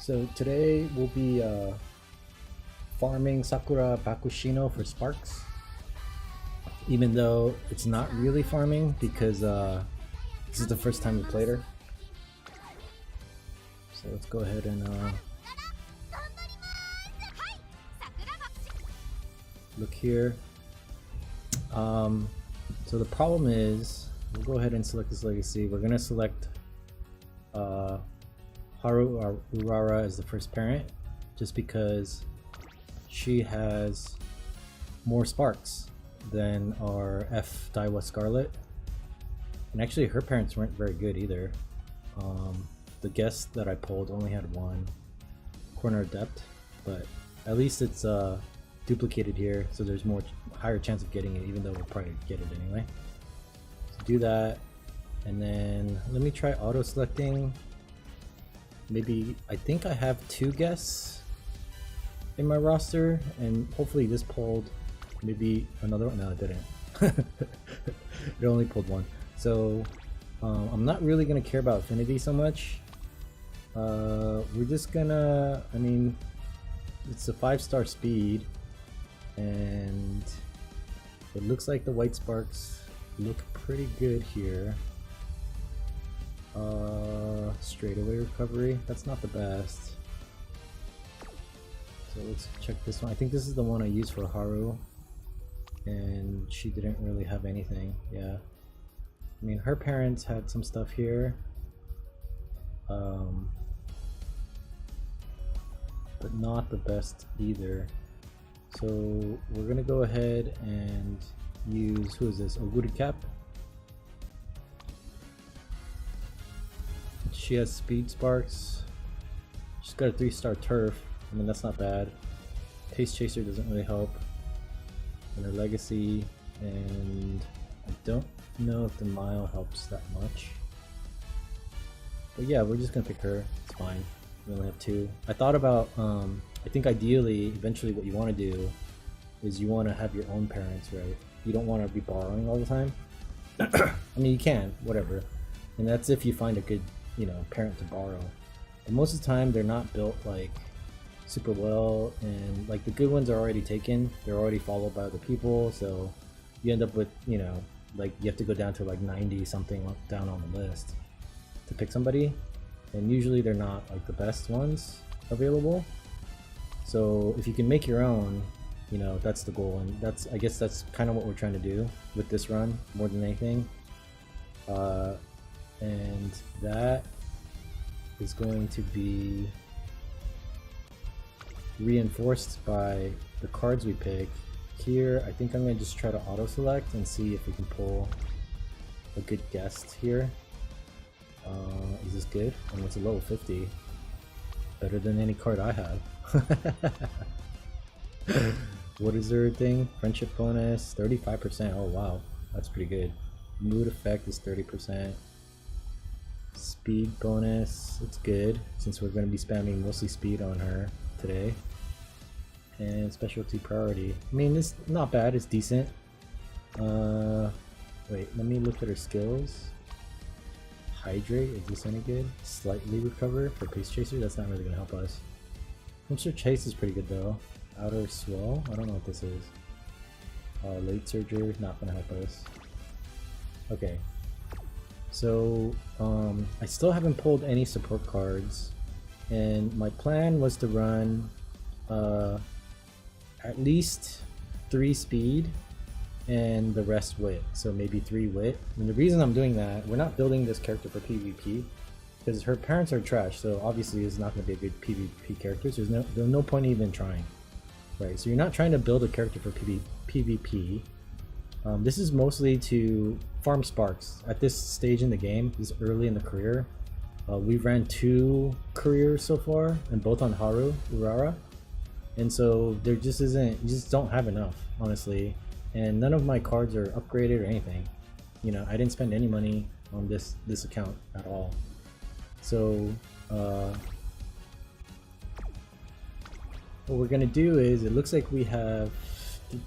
So today we'll be farming Sakura Bakushino for sparks, even though it's not really farming because this is the first time we played her. So let's go ahead and look here. So the problem is, we'll go ahead and select this legacy. We're gonna select Haru or Urara as the first parent, just because she has more sparks than our F Daiwa Scarlet. And actually her parents weren't very good either. The guest that I pulled only had one corner of depth, but at least it's duplicated here, so there's more higher chance of getting it, even though we'll probably get it anyway. So do that, and then let me try auto selecting. Maybe, I think I have 2 guests in my roster, and hopefully this pulled maybe another one. No, it didn't. It only pulled 1. So I'm not really gonna care about affinity so much. We're just gonna, I mean, it's a 5-star speed, and it looks like the white sparks look pretty good here. Straightaway recovery, that's not the best. So let's check this one. I think this is the one I used for Haru, and she didn't really have anything. Yeah, I mean, her parents had some stuff here, but not the best either. So we're gonna go ahead and use, who is this, Oguri Cap. She has speed sparks. She's got a 3-star turf. I mean, that's not bad. Pace Chaser doesn't really help. And her legacy, and I don't know if the mile helps that much. But yeah, we're just gonna pick her. It's fine. We only have 2. I thought about, I think ideally, eventually what you want to do is you want to have your own parents, right? You don't want to be borrowing all the time. I mean, you can, whatever. And that's if you find a good, you know, parent to borrow. But most of the time they're not built like super well, and like the good ones are already taken. They're already followed by other people, so you end up with, you know, like you have to go down to like 90 something down on the list to pick somebody, and usually they're not like the best ones available. So if you can make your own, you know, that's the goal, and that's, I guess that's kind of what we're trying to do with this run more than anything. And that is going to be reinforced by the cards we pick. Here, I think I'm going to just try to auto select and see if we can pull a good guest here. Is this good? I mean, it's a level 50. Better than any card I have. What is their thing? Friendship bonus, 35%. Oh wow, that's pretty good. Mood effect is 30%. Speed bonus, it's good since we're going to be spamming mostly speed on her today. And specialty priority, I mean, it's not bad, it's decent. Wait, let me look at her skills. Hydrate, is this any good? Slightly recover for Pace Chaser, that's not really going to help us. Mr. Chase is pretty good though. Outer Swell, I don't know what this is. Late Surger, not going to help us. Okay. So, I still haven't pulled any support cards, and my plan was to run at least 3 speed and the rest wit, so maybe 3 wit. And the reason I'm doing that, we're not building this character for PvP because her parents are trash, so obviously it's not going to be a good PvP character, so there's no point even trying, right? So you're not trying to build a character for PvP. This is mostly to farm sparks. At this stage in the game, this is early in the career. We've ran 2 careers so far, and both on Haru, Urara. And so there just isn't, you just don't have enough, honestly. And none of my cards are upgraded or anything. You know, I didn't spend any money on this account at all. So what we're gonna do is, it looks like we have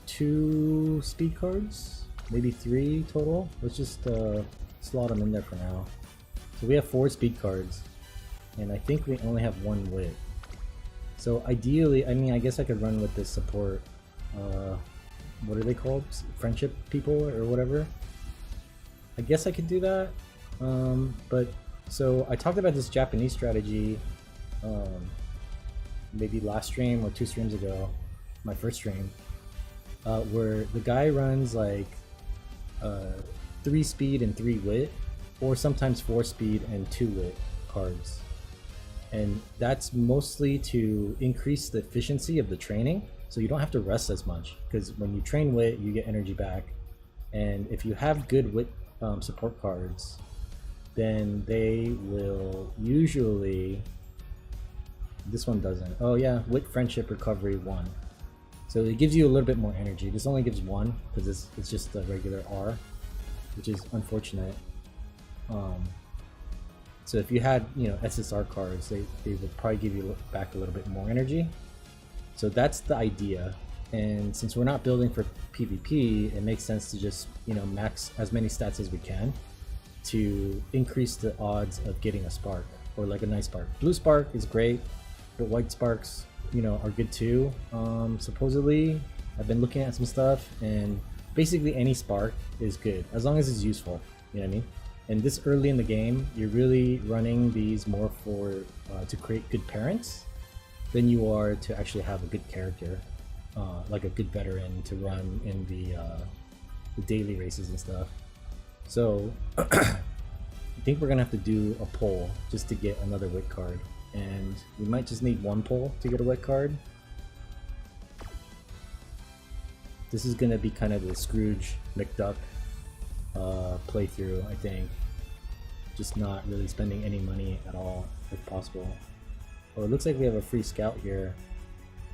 2 speed cards, maybe 3 total. Let's just slot them in there for now. So we have 4 speed cards, and I think we only have 1 wit. So ideally, I mean, I guess I could run with this support. What are they called? Friendship people or whatever. I guess I could do that. But so I talked about this Japanese strategy maybe last stream or 2 streams ago, my first stream, where the guy runs like 3 speed and 3 wit, or sometimes 4 speed and 2 wit cards. And that's mostly to increase the efficiency of the training, so you don't have to rest as much, because when you train wit, you get energy back. And if you have good wit support cards, then they will usually... This one doesn't. Oh yeah, wit friendship recovery 1. So it gives you a little bit more energy. This only gives 1 because it's just a regular R, which is unfortunate. So if you had, you know, SSR cards, they would probably give you back a little bit more energy. So that's the idea. And since we're not building for PvP, it makes sense to just, you know, max as many stats as we can to increase the odds of getting a spark, or like a nice spark. Blue spark is great, but white sparks, you know, are good too. Supposedly, I've been looking at some stuff, and basically any spark is good as long as it's useful. You know what I mean? And this early in the game, you're really running these more for to create good parents than you are to actually have a good character, like a good veteran to run in the daily races and stuff. So I think we're gonna have to do a poll just to get another wit card, and we might just need 1 poll to get a wit card. This is gonna be kind of the Scrooge McDuck playthrough, I think. Just not really spending any money at all if possible. Oh, it looks like we have a free scout here.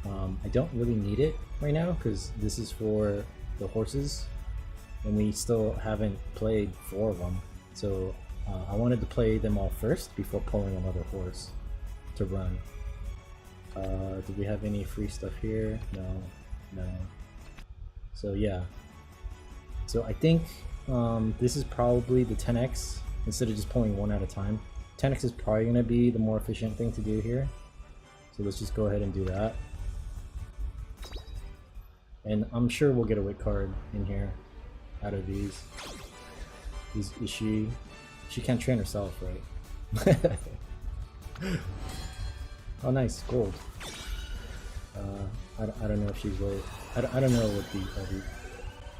I don't really need it right now because this is for the horses, and we still haven't played 4 of them. So I wanted to play them all first before pulling another horse to run. Do we have any free stuff here? No. So yeah. So I think this is probably the 10x instead of just pulling 1 at a time. 10x is probably going to be the more efficient thing to do here. So let's just go ahead and do that. And I'm sure we'll get a wit card in here out of these. Is she can't train herself, right? Oh nice, gold. I don't know if she's worth... I don't know what the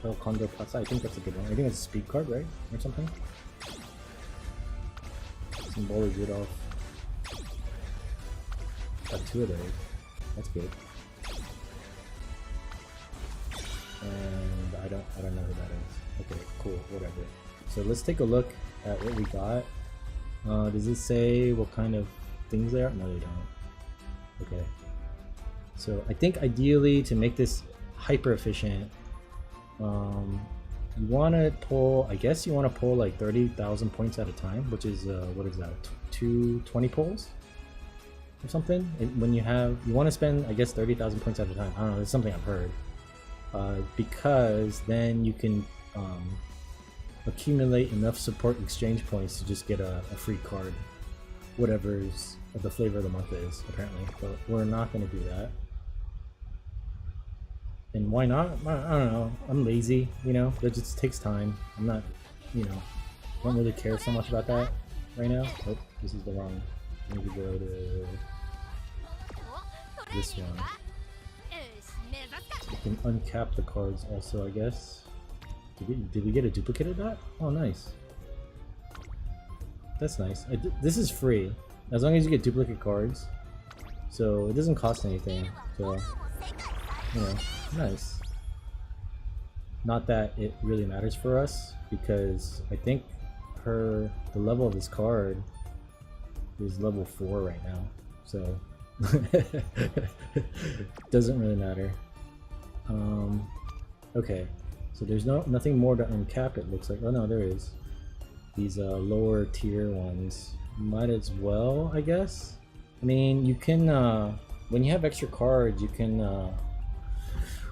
El Condor Plaza, I think that's a good one. I think it's a speed card, right? Or something? Symbolic Rudolph. Got 2 of those. That's good. And I don't know who that is. Okay, cool, whatever. So let's take a look at what we got. Does it say what kind of things they are? No, they don't. Okay. So I think ideally to make this hyper efficient, you want to pull, I guess you want to pull like 30,000 points at a time, which is, what is that, 220 pulls? Or something? And when you want to spend, I guess, 30,000 points at a time. I don't know, it's something I've heard. Because then you can accumulate enough support exchange points to just get a free card. Whatever's the flavor of the month is, apparently. But we're not going to do that. And why not? I don't know. I'm lazy, you know? It just takes time. I'm not, you know, don't really care so much about that right now. Oh, this is the wrong. I need to go to this one. You can uncap the cards also, I guess. Did we get a duplicate of that? Oh, nice. That's nice. This is free, as long as you get duplicate cards. So it doesn't cost anything. So, you know, nice. Not that it really matters for us, because I think the level of this card is level 4 right now. So doesn't really matter. Okay, so there's nothing more to uncap, it looks like. Oh no, there is. These lower tier ones. Might as well, I guess. I mean, you can, when you have extra cards, you can,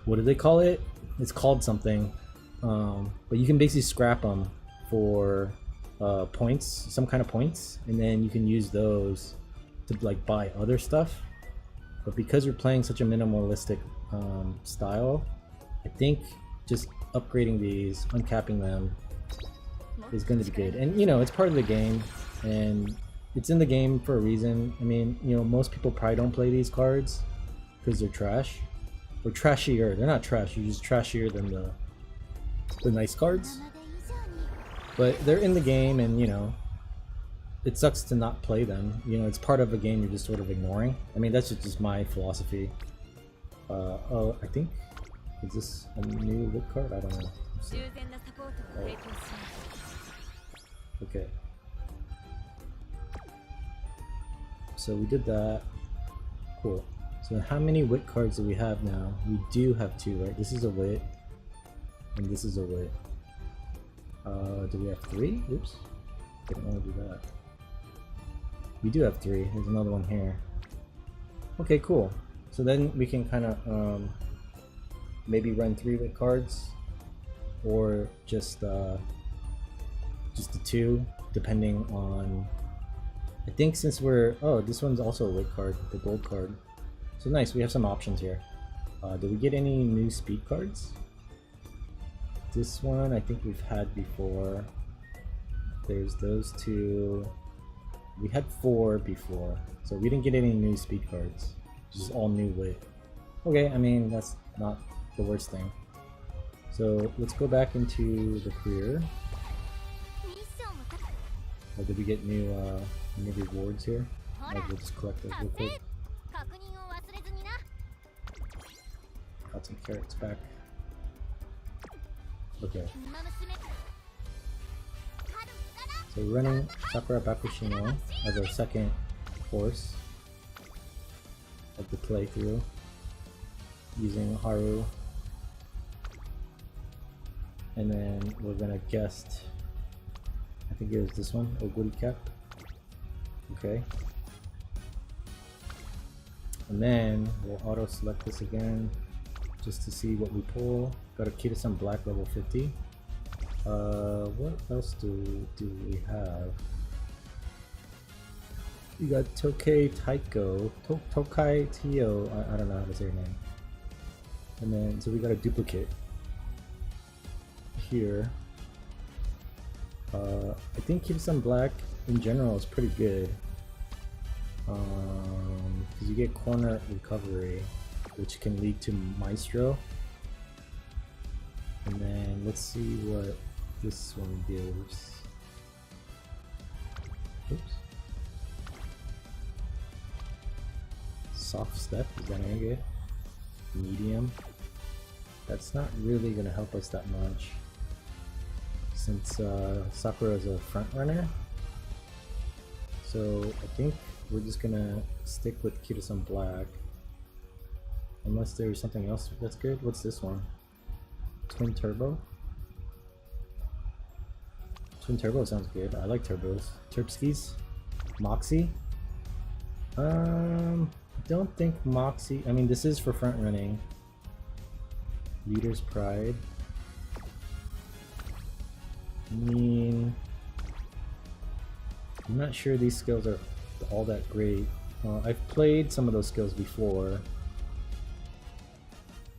what do they call it? It's called something. But you can basically scrap them for points, some kind of points, and then you can use those to like buy other stuff. But because we're playing such a minimalistic style, I think just upgrading these, uncapping them, is going to be good. And you know, it's part of the game, and it's in the game for a reason. I mean, you know, most people probably don't play these cards because they're trash. Or trashier. They're not trash, you're just trashier than the nice cards. But they're in the game, and you know, it sucks to not play them. You know, it's part of a game you're just sort of ignoring. I mean, that's just my philosophy. Oh, I think, is this a new lit card? I don't know. Oh. Okay. So we did that. Cool. So how many wit cards do we have now? We do have 2, right? This is a wit, and this is a wit. Do we have 3? Oops. Didn't want to do that. We do have 3. There's another one here. Okay, cool. So then we can kind of maybe run 3 wit cards, or just the 2, depending on. I think since we're this one's also a wit card, the gold card. So nice, we have some options here. Did we get any new speed cards? This one I think we've had before. There's those 2. We had 4 before, so we didn't get any new speed cards. Just all new wit. Okay, I mean, that's not the worst thing. So let's go back into the career. Or did we get new rewards here? Like, we'll just collect those real quick. Got some carrots back. Okay. So we're running Sakura Bakushin as our second course of the playthrough, using Haru. And then we're gonna guest, I think it was this one, Oguri Cap. Okay. And then we'll auto select this again, just to see what we pull. Got a Kira-san Black level 50. What else do we have? We got Tokei Taiko, Tokai Tio, I don't know how to say her name. And then, so we got a duplicate here. I think Kira-san Black in general is pretty good. Because you get corner recovery, which can lead to Maestro. And then let's see what this one gives. Oops. Soft step, is that gonna get? Medium. That's not really gonna help us that much, since Sakura is a front runner. So I think we're just gonna stick with Kira-san Black, unless there's something else that's good. What's this one? Twin Turbo? Twin Turbo sounds good. I like turbos. Terpskis? Moxie? I don't think Moxie. I mean, this is for front running. Leader's Pride. I mean, I'm not sure these skills are all that great. I've played some of those skills before.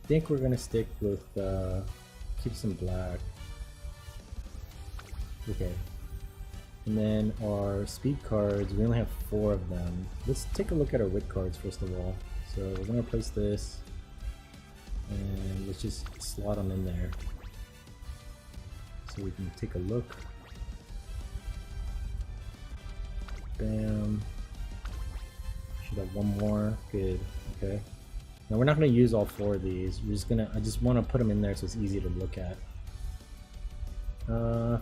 I think we're gonna stick with Kira-san Black. Okay. And then our speed cards, we only have 4 of them. Let's take a look at our wit cards first of all. So we're gonna place this, and let's just slot them in there so we can take a look. Bam. Should have one more. Good. Okay. Now we're not gonna use all 4 of these. We're just gonna. I just want to put them in there so it's easy to look at.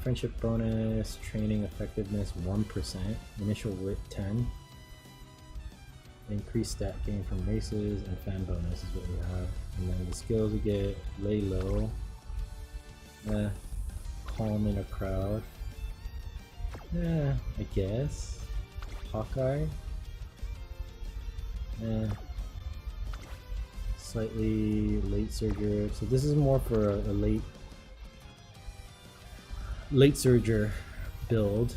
Friendship bonus, training effectiveness 1%, initial wit 10, increased stat gain from races, and fan bonus is what we have. And then the skills we get: lay low, calm in a crowd, I guess, Hawkeye, slightly late surger. So this is more for a late surger build,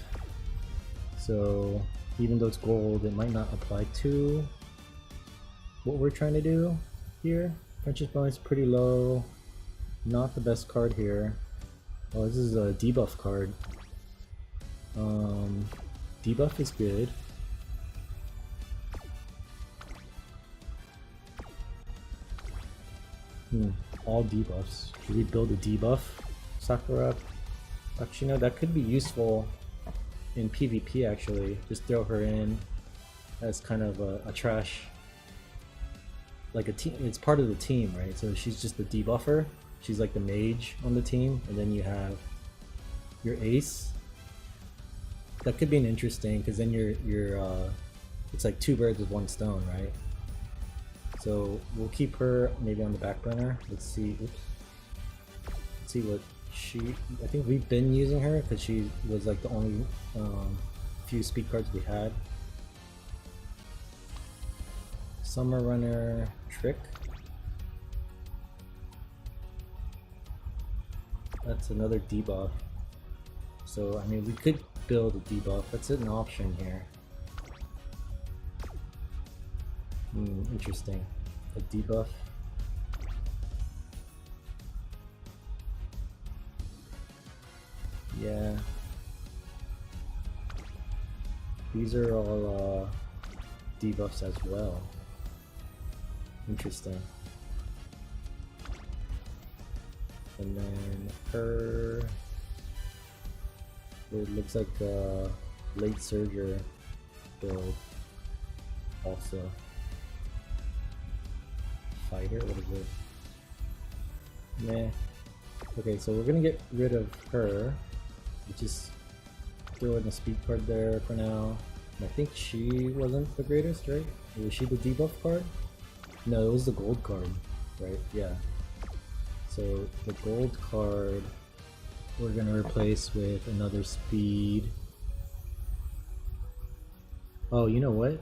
so even though it's gold, it might not apply to what we're trying to do here. Friendship bonus pretty low. Not the best card here. Oh, this is a debuff card. Debuff is good. All debuffs. Should we build a debuff Sakura Bakushin? That could be useful in PvP actually. Just throw her in as kind of a trash, like a team. It's part of the team, right? So she's just the debuffer. She's like the mage on the team, and then you have your ace. That could be an interesting, because then you're it's like 2 birds with 1 stone, right? So we'll keep her maybe on the back burner. Let's see. Oops. Let's see what she. I think we've been using her because she was like the only few speed cards we had. Summer Runner Trick. That's another debuff. So I mean, we could build a debuff. That's an option here. Interesting. A debuff. Yeah. These are all debuffs as well. Interesting. And then her. It looks like a late surger build also. Fighter? What is it? Meh. Okay, so we're gonna get rid of her. Just throw in a speed card there for now. And I think she wasn't the greatest, right? Was she the debuff card? No, it was the gold card, right? Yeah. So the gold card we're gonna replace with another speed. Oh, you know what?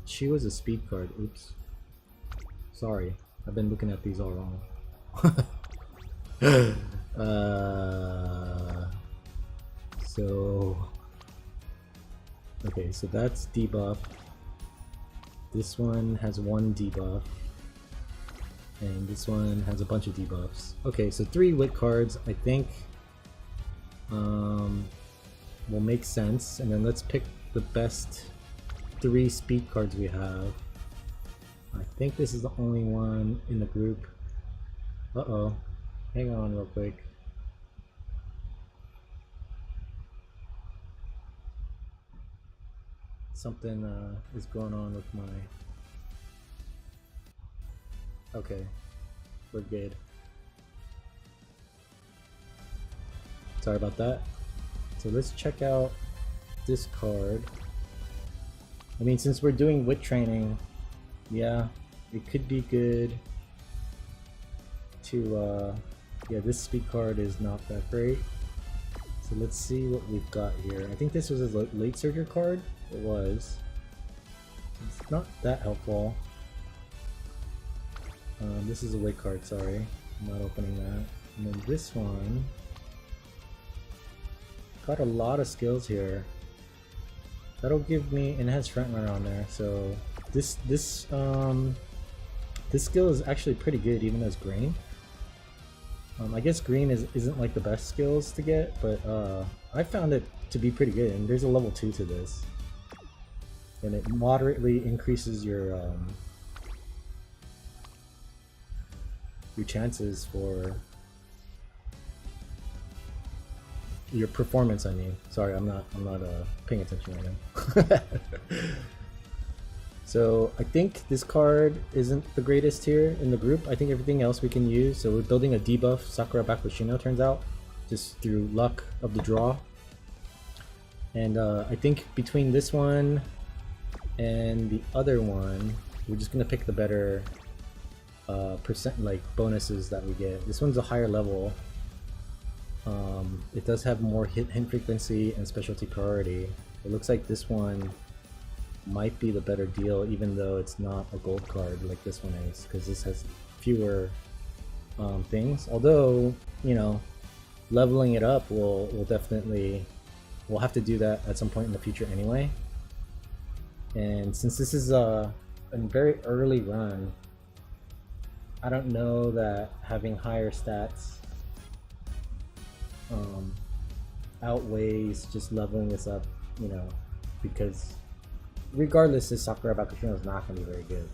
She was a speed card. Oops. Sorry, I've been looking at these all wrong. So okay, so that's debuff. This one has 1 debuff, and this one has a bunch of debuffs. Okay, so 3 wit cards, I think, will make sense. And then let's pick the best 3 speed cards we have. I think this is the only one in the group. Uh-oh. Hang on real quick. Something is going on with my... Okay. We're good. Sorry about that. So let's check out this card. I mean, since we're doing wit training, yeah, it could be good to, yeah, this speed card is not that great. So let's see what we've got here. I think this was a late surger card. It was. It's not that helpful. This is a wait card, sorry. I'm not opening that. And then this one got a lot of skills here. That'll give me, and it has front runner on there, so this skill is actually pretty good even as green. I guess green isn't like the best skills to get, but I found it to be pretty good, and there's a level 2 to this. And it moderately increases your chances for your performance. I mean, sorry, I'm not paying attention right now. So I think this card isn't the greatest here in the group. I think everything else we can use. So we're building a debuff Sakura Bakushin, turns out, just through luck of the draw. And I think between this one and the other one, we're just gonna pick the better percent, like bonuses that we get. This one's a higher level. It does have more hit frequency and specialty priority. It looks like this one might be the better deal, even though it's not a gold card like this one is, because this has fewer things. Although, you know, leveling it up will definitely, we'll have to do that at some point in the future anyway. And since this is very early run, I don't know that having higher stats outweighs just leveling this up, you know, because regardless, this Sakura Bakushin is not going to be very good.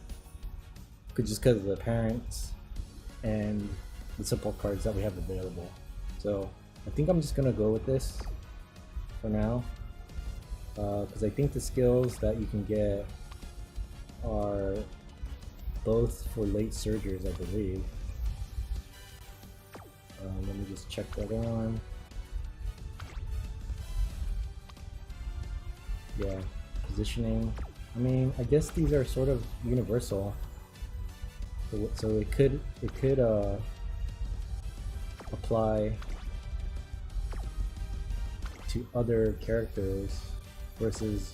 Just because of the parents and the support cards that we have available. So I think I'm just going to go with this for now. Because I think the skills that you can get are both for late surgers, I believe. Let me just check that on. Yeah, positioning. I mean, I guess these are sort of universal. So it could apply to other characters, versus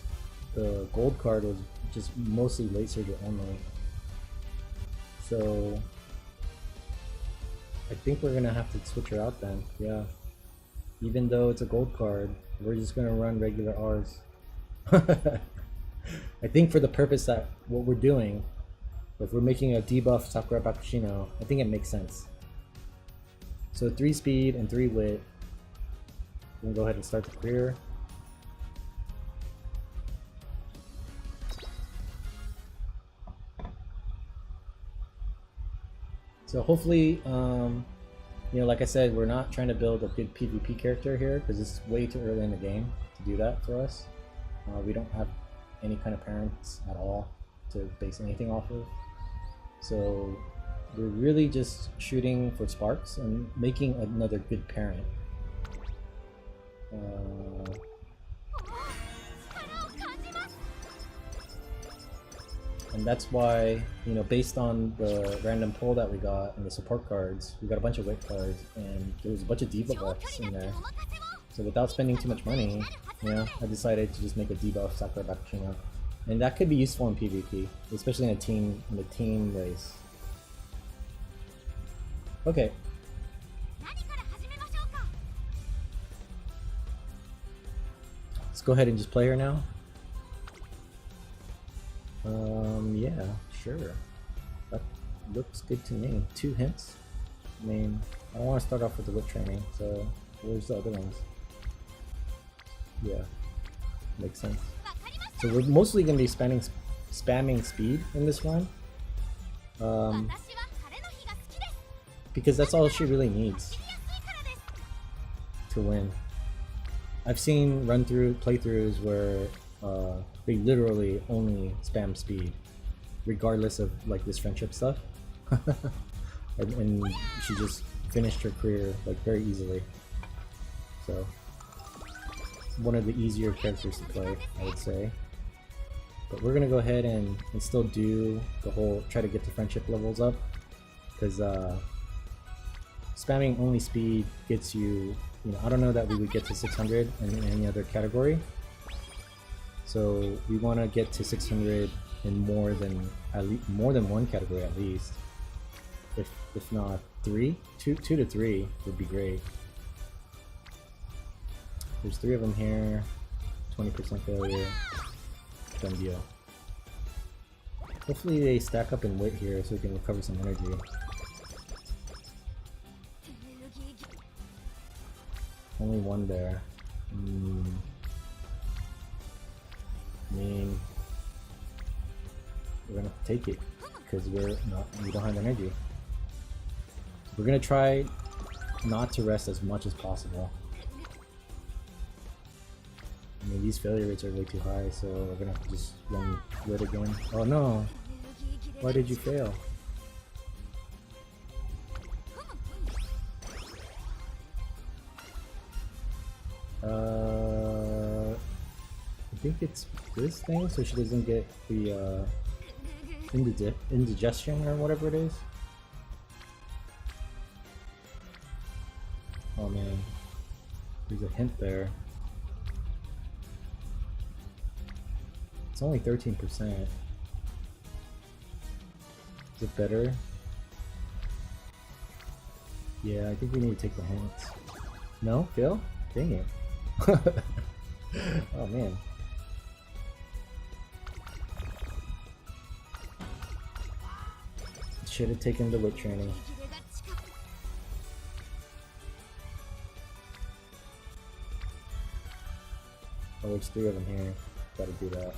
the gold card was just mostly late surger only. So I think we're gonna have to switch her out then. Yeah, even though it's a gold card, we're just gonna run regular R's. I think for the purpose that what we're doing, if we're making a debuff Sakura Bakushino, I think it makes sense. So 3 speed and 3 wit. We're gonna go ahead and start the career. So hopefully, you know, like I said, we're not trying to build a good PvP character here because it's way too early in the game to do that for us. We don't have any kind of parents at all to base anything off of. So we're really just shooting for sparks and making another good parent. And that's why, you know, based on the random pull that we got and the support cards, we got a bunch of weight cards and there was a bunch of debuff buffs in there. So without spending too much money, you know, I decided to just make a debuff Sakura Bakushino. And that could be useful in PvP, especially in a team race. Okay. Let's go ahead and just play her now. Yeah, sure. That looks good to me. 2 hints. I mean, I don't want to start off with the whip training, so where's the other ones? Yeah, makes sense. So we're mostly going to be spamming speed in this run. Because that's all she really needs to win. I've seen playthroughs where they literally only spam speed, regardless of like this friendship stuff. and she just finished her career like very easily. So one of the easier characters to play, I would say. But we're gonna go ahead and still do the whole try to get the friendship levels up, because spamming only speed gets you, you know, I don't know that we would get to 600 in any other category. So we want to get to 600 in more than one category at least. If not 2 to 3 would be great. There's 3 of them here. 20% failure. Done deal. Hopefully they stack up in weight here so we can recover some energy. Only 1 there. I mean, we're gonna take it because we don't have energy. We're gonna try not to rest as much as possible. I mean, these failure rates are way too high, so we're gonna have to just run lit again. Oh no! Why did you fail? I think it's this thing, so she doesn't get the indigestion or whatever it is. Oh man, there's a hint there. It's only 13%. Is it better? Yeah, I think we need to take the hints. No? Phil? Dang it. Oh man. Should have taken the weight training. Oh, there's 3 of them here. Gotta do that.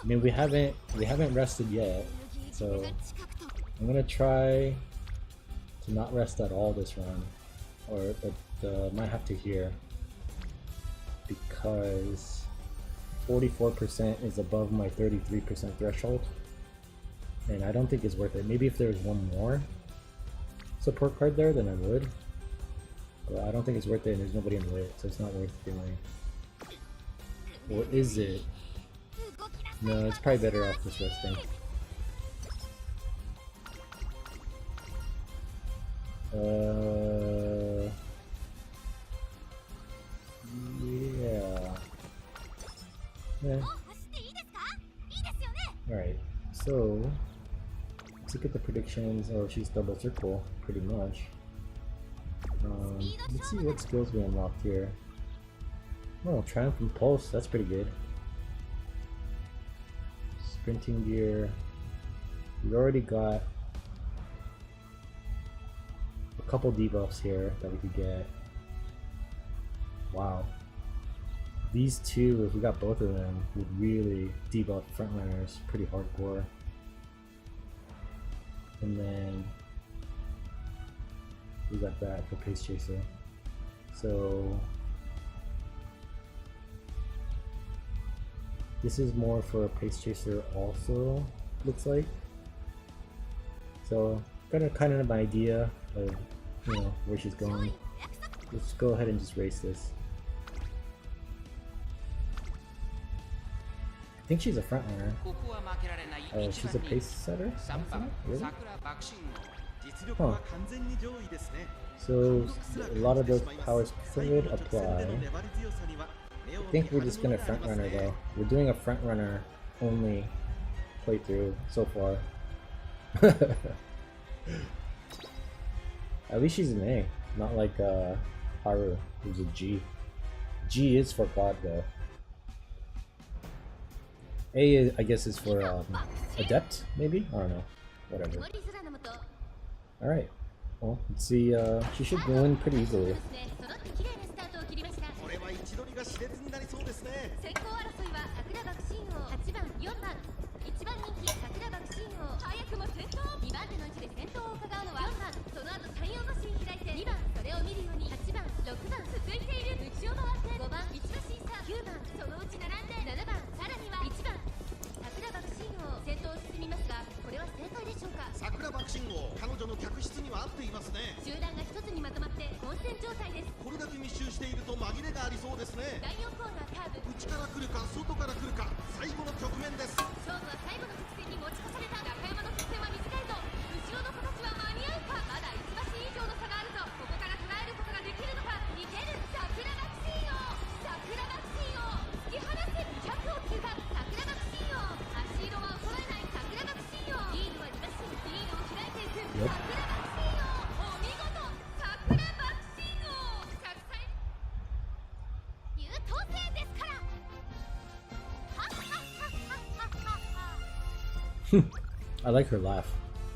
I mean, we haven't rested yet, so I'm gonna try to not rest at all this run, but might have to here because 44% is above my 33% threshold, and I don't think it's worth it. Maybe if there's one more support card there, then I would, but I don't think it's worth it, and there's nobody in the way, so it's not worth doing. Or is it? No, it's probably better off just resting. Yeah. Alright, so let's look at the predictions. Oh, she's double circle, pretty much. Let's see what skills we unlocked here. Oh, Triumph and Pulse, that's pretty good. Sprinting gear. We already got a couple debuffs here that we could get. Wow. These two, if we got both of them, would really debuff frontrunners pretty hardcore. And then we got that for Pace Chaser. So this is more for a Pace Chaser also, looks like. So got a kind of an idea of, you know, where she's going. Let's go ahead and just race this. I think she's a front runner. Oh, she's a pace setter? Really? Huh. So a lot of those powers could apply. I think we're just gonna front runner though. We're doing a front runner only playthrough so far. At least she's an A, not like Haru, who's a G. G is for God though. A, I guess, is for Adept, maybe? I don't know. Whatever. Alright. Well, let's see. She should go in pretty easily. Sakura Bakushin を彼女の客室には合っていますね。集団が一つにまとまって混戦状態です。これだけ密集していると紛れがありそうですね。第4コーナーカーブ。内から来るか外から来るか最後の局面です。勝負は最後の直線に持ち越された。中山の直線は短いぞ。後ろの子たちは間に合うか。まだ1馬身以上の差があるぞ。ここから捉えることができるのか。逃げる桜バクシンを。桜バクシンを突き放せ。100を通過。桜バクシンを。足色は衰えない桜バクシンを。リードは2馬身。リードを開いていく。桜バクシンを。お見事。桜バクシンを。着彩優等生ですから。はっはっはっはっはっは。I like her laugh.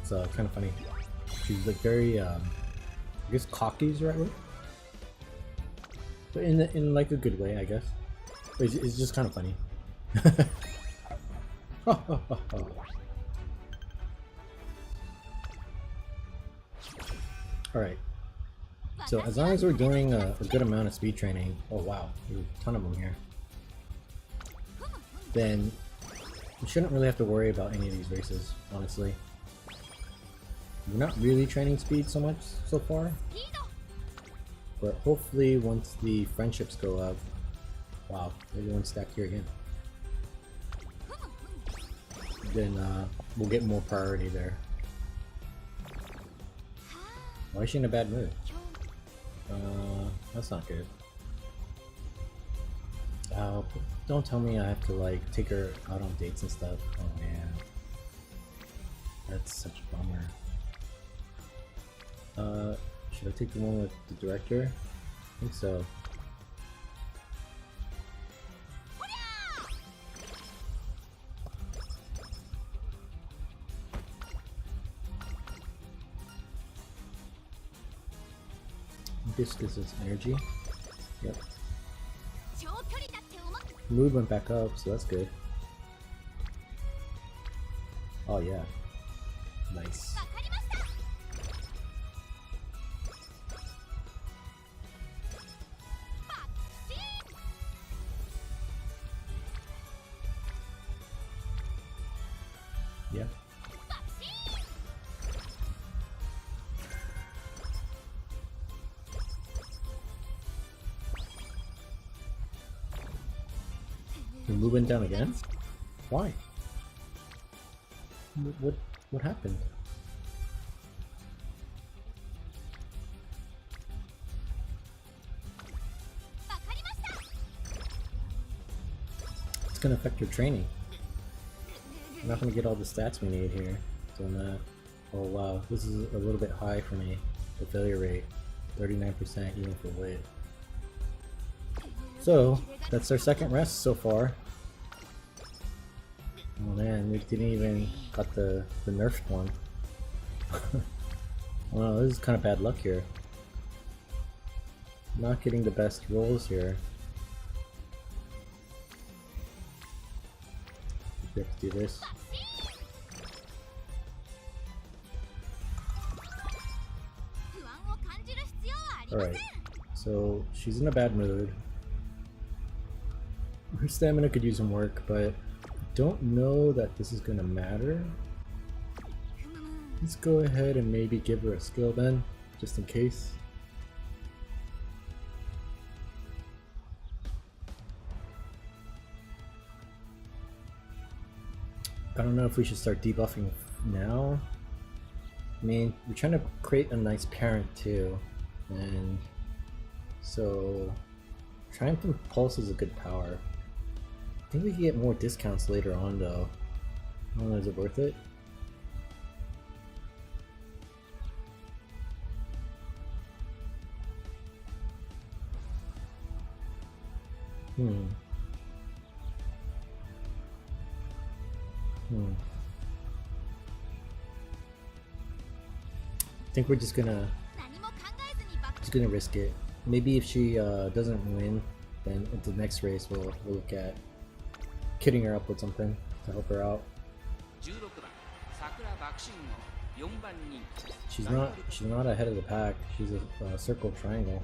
It's kind of funny. She's like very, I guess cocky is the right word, but in like a good way, I guess. It's just kind of funny. All right. So as long as we're doing a good amount of speed training, oh wow, there's a ton of them here, then we shouldn't really have to worry about any of these races, honestly. We're not really training speed so much so far, but hopefully once the friendships go up, wow, there's one stack here again, then we'll get more priority there. Why is she in a bad mood? That's not good. Oh, don't tell me I have to like take her out on dates and stuff. Oh man, that's such a bummer. Should I take the one with the director? I think so. This gives us energy. Yep. Mood went back up, so that's good. Oh yeah. Nice. Yeah. You're moving down again? Why? What happened? It's gonna affect your training. We're not gonna get all the stats we need here doing that. Oh wow, this is a little bit high for me. The failure rate, 39% even for weight. So that's our second rest so far. Oh man, we didn't even got the nerfed one. Wow, this is kind of bad luck here. Not getting the best rolls here. We have to do this. Alright, so she's in a bad mood. Her stamina could use some work, but I don't know that this is gonna matter. Let's go ahead and maybe give her a skill then, just in case. I don't know if we should start debuffing now. I mean, we're trying to create a nice parent too, and so Triumph and Pulse is a good power. I think we can get more discounts later on though. I don't know, is it worth it? I think we're just gonna risk it. Maybe if she doesn't win, then at the next race we'll look at kitting her up with something to help her out. She's not ahead of the pack. She's a circle triangle.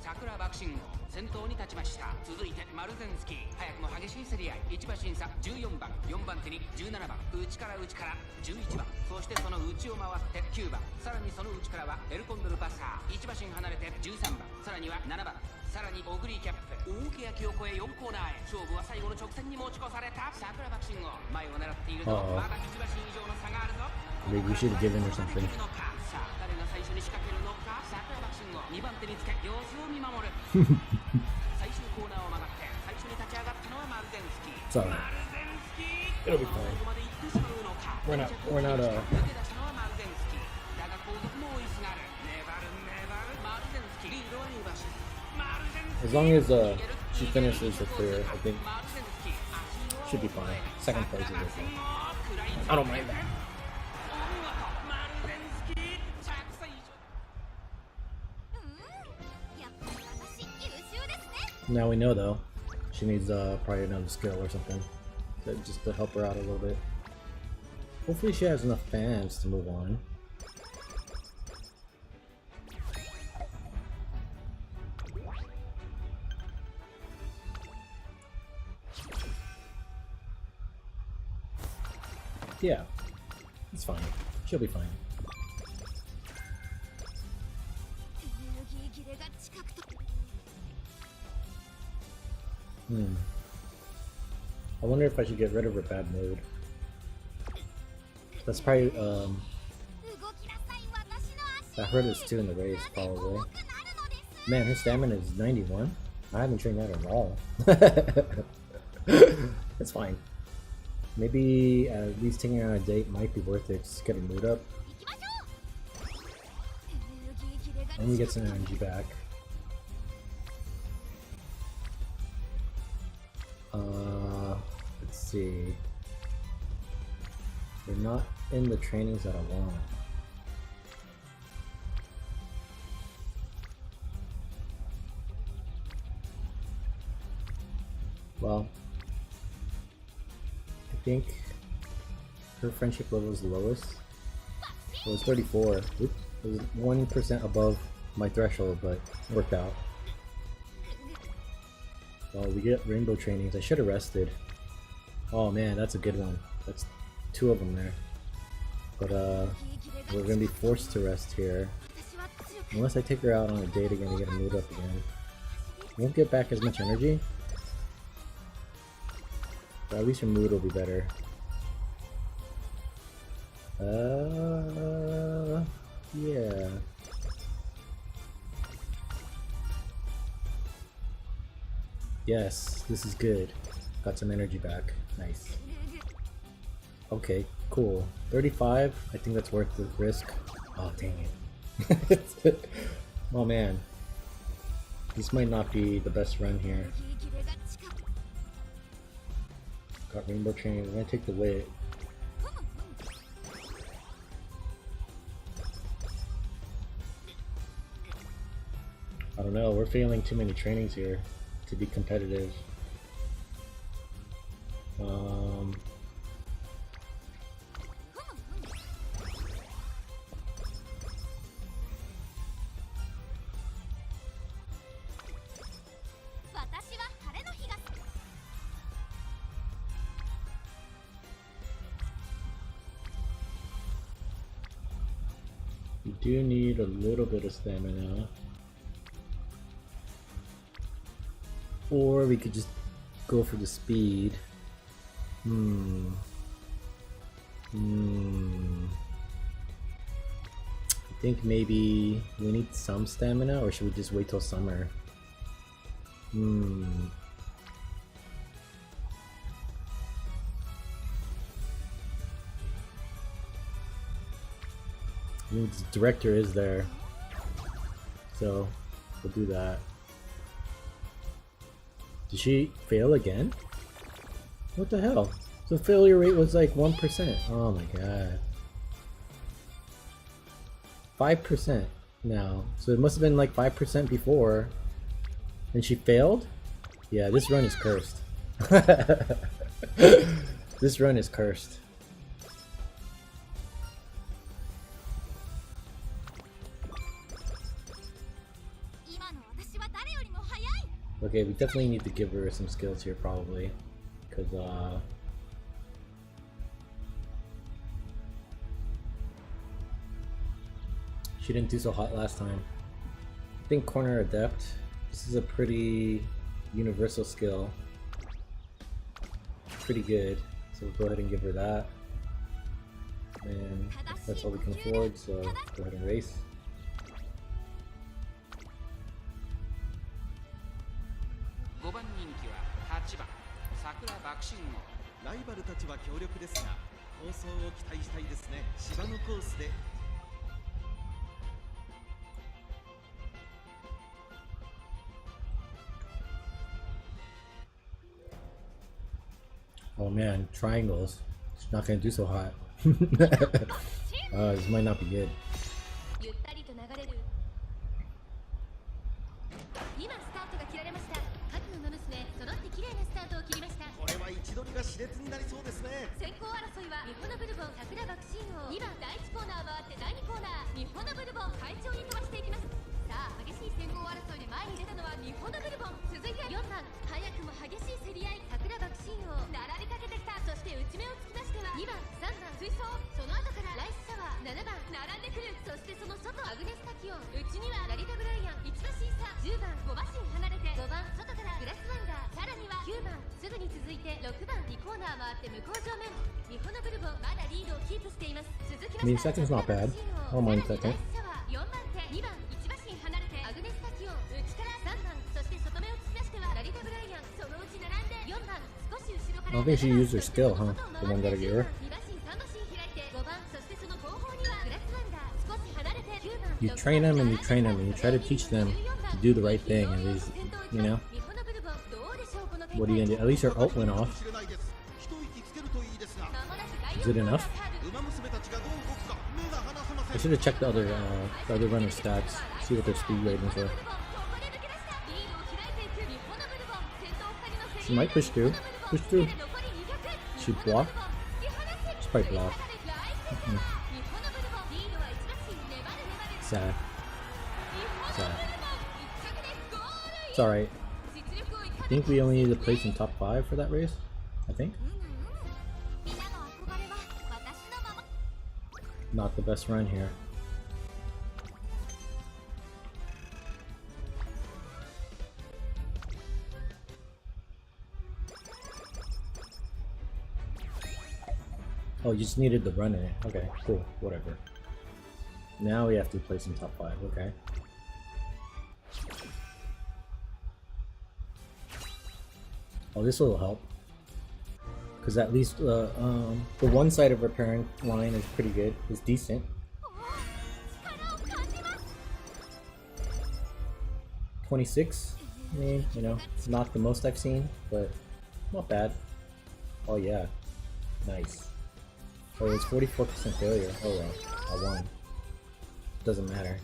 Sakura Bakushin 先頭に立ちました。続いてマルゼンスキー、早くも激しい競り合い。1馬審査14番、4番手に17番、内から11番、そしてその内を回って9番、さらにその内からはエルコンドルパサー、1馬身離れて13番、さらには7番、さらにオグリーキャップ、大欅を越え4コーナーへ。勝負は最後の直線に持ち越された。Sakura Bakushinを前を狙っていると、まだ1馬身以上の差があるぞ。Maybe we should have given her something. さあ、誰が最初に仕掛けるのか。Sakura Bakushinを2番手につけ様子を見守る。最終コーナーを曲がって最初に立ち上がったのはマルゼンスキー。It's alright. It'll be fine. We're not as long as she finishes the clear, I think should be fine. Second place is okay. I don't mind that. Now we know though, she needs probably another skill or something, just to help her out a little bit. Hopefully she has enough fans to move on. Yeah, it's fine. She'll be fine. I wonder if I should get rid of her bad mood. That's probably, that hurt us too in the race, probably. Man, her stamina is 91? I haven't trained that at all. It's fine. Maybe at least taking her on a date might be worth it, just get her mood up. And we get some energy back. Let's see. They're not in the trainings that I want. Well, I think her friendship level is the lowest. It was 34. Oops. It was 1% above my threshold, but worked out. Well, we get rainbow trainings. I should have rested. Oh man, that's a good one. That's 2 of them there. But we're gonna be forced to rest here. Unless I take her out on a date again to get her mood up again. Won't get back as much energy. But at least her mood will be better. Yeah. Yes, this is good. Got some energy back. Nice. Okay, cool. 35, I think that's worth the risk. Oh, dang it. Oh man. This might not be the best run here. Got rainbow training. We're gonna take the weight. I don't know, we're failing too many trainings here to be competitive. We do need a little bit of stamina. Or we could just go for the speed. I think maybe we need some stamina, or should we just wait till summer? I mean, the director is there, so we'll do that. Did she fail again? What the hell? The failure rate was like 1%. Oh my god. 5% now. So it must have been like 5% before. And she failed? Yeah, this run is cursed. This run is cursed. Okay, we definitely need to give her some skills here, probably, because she didn't do so hot last time. I think Corner Adept, this is a pretty universal skill. Pretty good, so we'll go ahead and give her that. And that's all we can afford, so go ahead and race. Sakura Bakushin. ライバルたちは強力ですが、構想を期待したいですね。芝のコースで。Oh man, triangles. It's not gonna do so hot. This might not be good. ゆったりと流れる。今スタートが切られました。各の娘揃って綺麗なスタートを切りました。これは位置取りが熾烈になりそうですね。先行争いは日本のブルボン桜爆心王。2番第1コーナー回って第2コーナー。日本のブルボン快調に飛ばしていきます。さあ激しい先行争いで前に出たのは日本のブルボン。続いて4番早くも激しい競り合い桜爆心王。並びかけてきた。そして内目を突き出しては2番3番 I mean, second's not bad. I don't mind second. I don't think she used her skill, huh? The one that I gave her. You train them and you train them and you try to teach them to do the right thing, and these, you know? What are you gonna do? At least her ult went off. Is it enough? I should have checked the other runner's stats, see what their speed ratings were. She might push through. Push through. She block? She probably block. Sad. Sad. It's alright. I think we only need to place in top 5 for that race. I think. Not the best run here. Oh, you just needed the run in it. Okay, cool. Whatever. Now we have to place in top 5. Okay. Oh, this will help. Because at least the one side of her parent line is pretty good. It's decent. 26. I mean, you know, not the most I've seen, but not bad. Oh yeah, nice. Oh, it's 44% failure. Oh well, I won. Doesn't matter.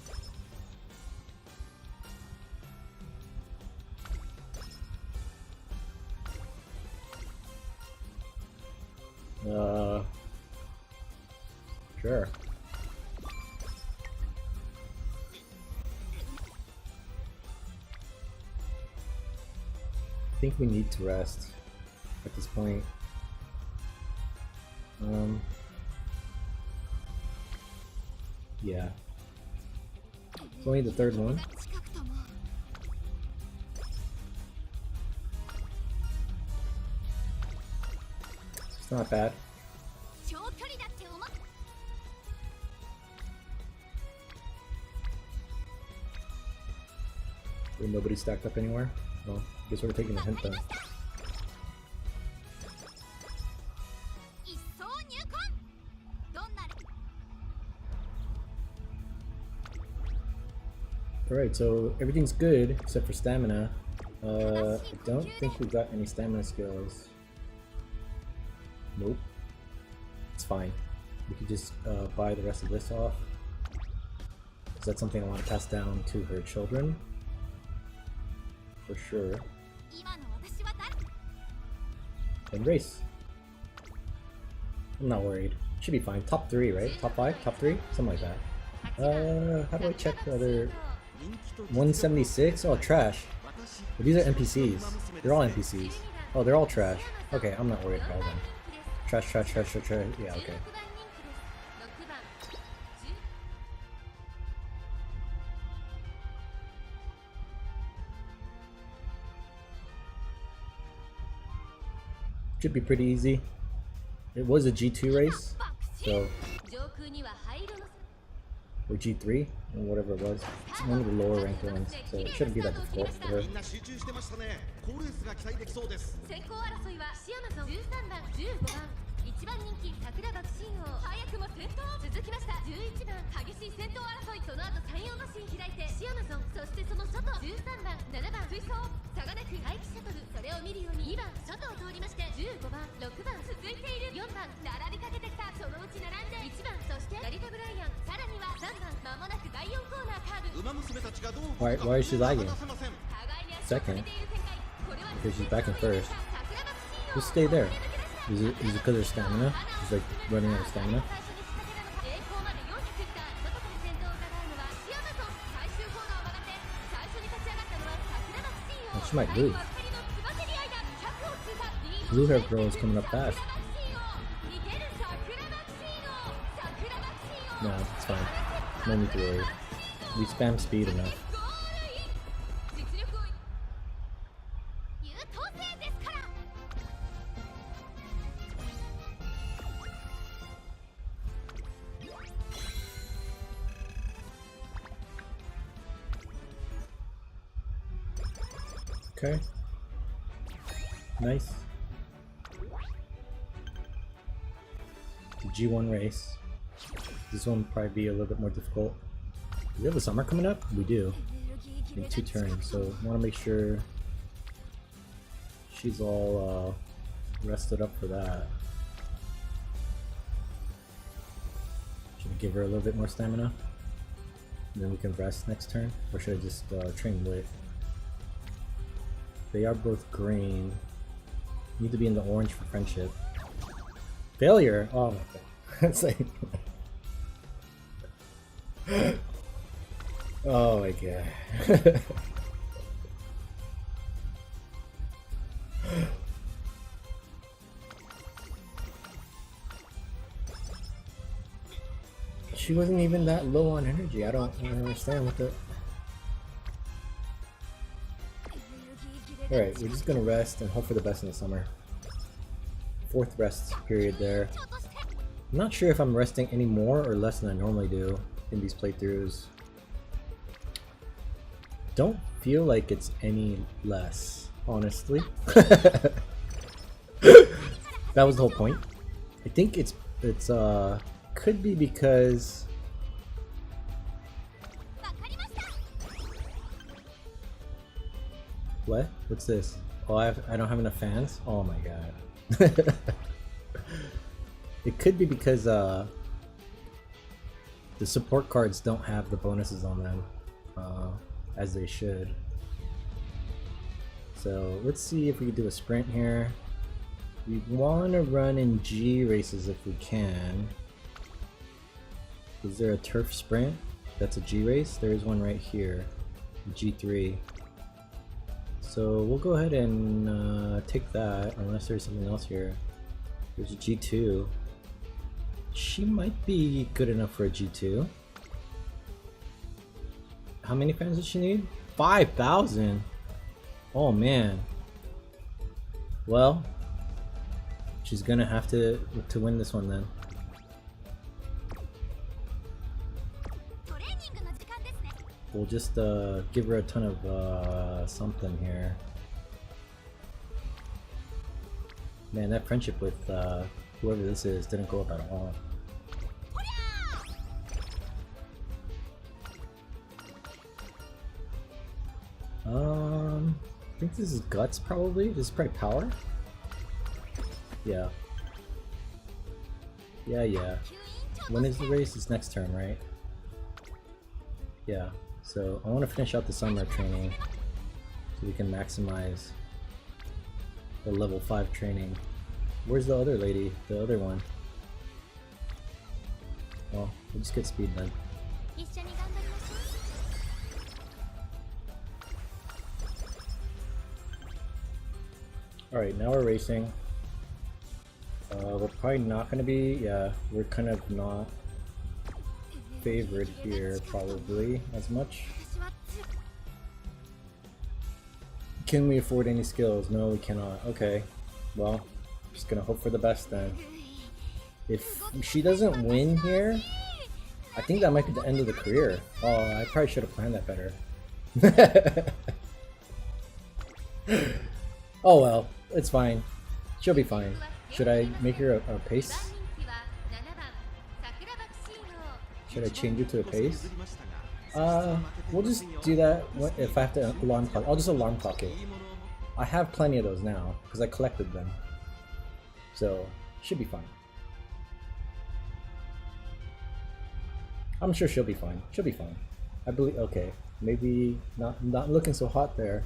Sure. I think we need to rest at this point. Yeah. It's only the third one. It's not bad. Nobody stacked up anywhere? Well, I guess we're taking a hint then. Alright, so everything's good except for stamina. I don't think we've got any stamina skills. Nope. It's fine. We could just buy the rest of this off. Is that something I want to pass down to her children? For sure. And race. I'm not worried. Should be fine. Top 3, right? Top 5? Top 3? Something like that. How do I check the other... 176? Oh, trash. But these are NPCs. They're all NPCs. Oh, they're all trash. Okay, I'm not worried about them. Trash, trash, trash, trash, trash. Yeah, okay. Should be pretty easy. It was a G2 race, so... Or G3, or whatever it was. It's one of the lower ranked ones, so it shouldn't be that difficult for her. Why is she lagging? Second? Because she's back in first. Just stay there. Is it because of stamina? She's like running out of stamina? Oh, she might lose. Blue hair girl is coming up fast. No, it's fine. No need to worry. We spam speed enough. Okay. Nice. The G1 race. This one will probably be a little bit more difficult. Do we have a summer coming up? We do. In 2 turns, so I want to make sure she's all rested up for that. Should I give her a little bit more stamina? And then we can rest next turn? Or should I just train lit? They are both green. Need to be in the orange for friendship. Failure! Oh my god. It's like... oh my god. She wasn't even that low on energy. I don't understand what the... Alright, we're just gonna rest and hope for the best in the summer. 4th rest period there. I'm not sure if I'm resting any more or less than I normally do in these playthroughs. Don't feel like it's any less, honestly. That was the whole point. I think it's could be because what? What's this? Oh, I don't have enough fans? Oh my god. It could be because the support cards don't have the bonuses on them as they should. So let's see if we can do a sprint here. We want to run in G races if we can. Is there a turf sprint? That's a G race? There is one right here. G3. So we'll go ahead and take that unless there's something else here. There's a G2. She might be good enough for a G2. How many fans does she need? 5,000! Oh man. Well, she's gonna have to win this one then. We'll just give her a ton of something here. Man, that friendship with whoever this is didn't go up at all. I think this is guts probably. This is probably power. Yeah. Yeah. When is the race? It's next turn, right? Yeah. So I want to finish out the summer training so we can maximize the level 5 training. Where's the other lady? The other one? Well, we'll just get speed then. Alright, now we're racing. We're probably not going to be, yeah, we're kind of not favored here probably as much. Can we afford any skills? No, we cannot. Okay, well, just gonna hope for the best then. If she doesn't win here, I think that might be the end of the career. Oh, I probably should have planned that better. Oh well, it's fine. She'll be fine. Should I make her a pace? Should I change it to a pace? We'll just do that if I have to alarm clock. I'll just alarm clock it. I have plenty of those now because I collected them. So, should be fine. I'm sure she'll be fine. She'll be fine. I believe, okay. Maybe not looking so hot there.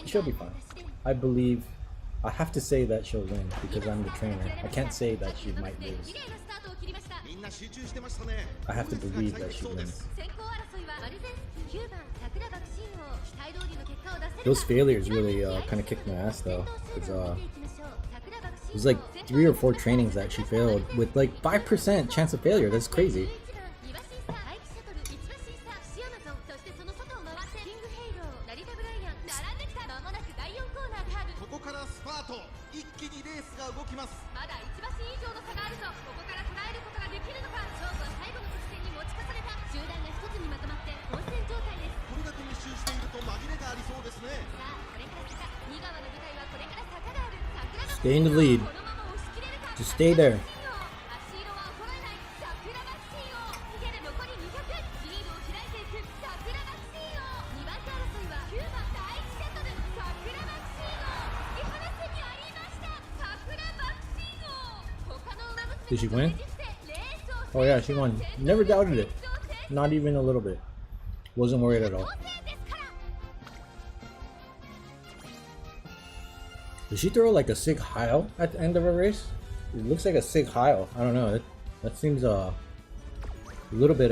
She'll be fine. I believe, I have to say that she'll win because I'm the trainer. I can't say that she might lose. I have to believe that she wins. Those failures really kind of kicked my ass though. There's like 3 or 4 trainings that she failed with like 5% chance of failure. That's crazy. Stay in the lead. Just stay there. Did she win? Oh yeah, she won. Never doubted it. Not even a little bit. Wasn't worried at all. Did she throw like a Sig Heil at the end of a race? It looks like a Sig Heil. I don't know. That seems a little bit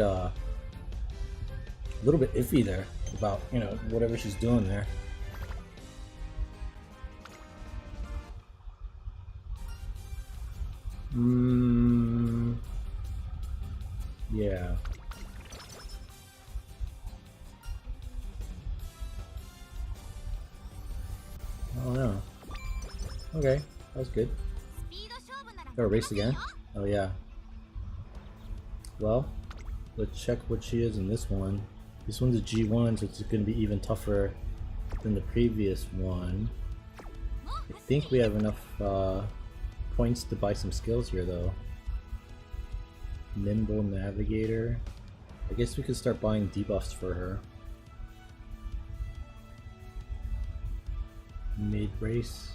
iffy there about, you know, whatever she's doing there. Yeah. I don't know. Okay, that was good. Got a race again? Oh yeah. Well, let's check what she is in this one. This one's a G1, so it's going to be even tougher than the previous one. I think we have enough points to buy some skills here though. Nimble Navigator. I guess we could start buying debuffs for her. Mid race.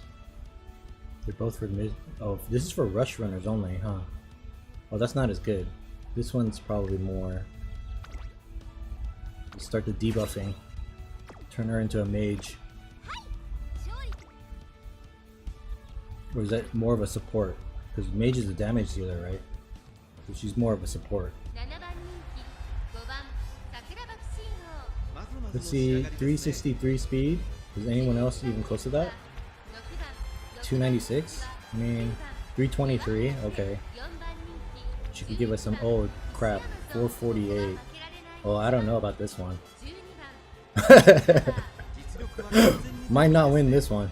They're both for mid. Oh, this is for rush runners only, huh? Oh, that's not as good. This one's probably more. Let's start the debuffing. Turn her into a mage. Or is that more of a support? Because mage is a damage dealer, right? So she's more of a support. Let's see, 363 speed. Is anyone else even close to that? 296? I mean, 323, okay. She could give us some, oh crap, 448. Oh, I don't know about this one. Might not win this one.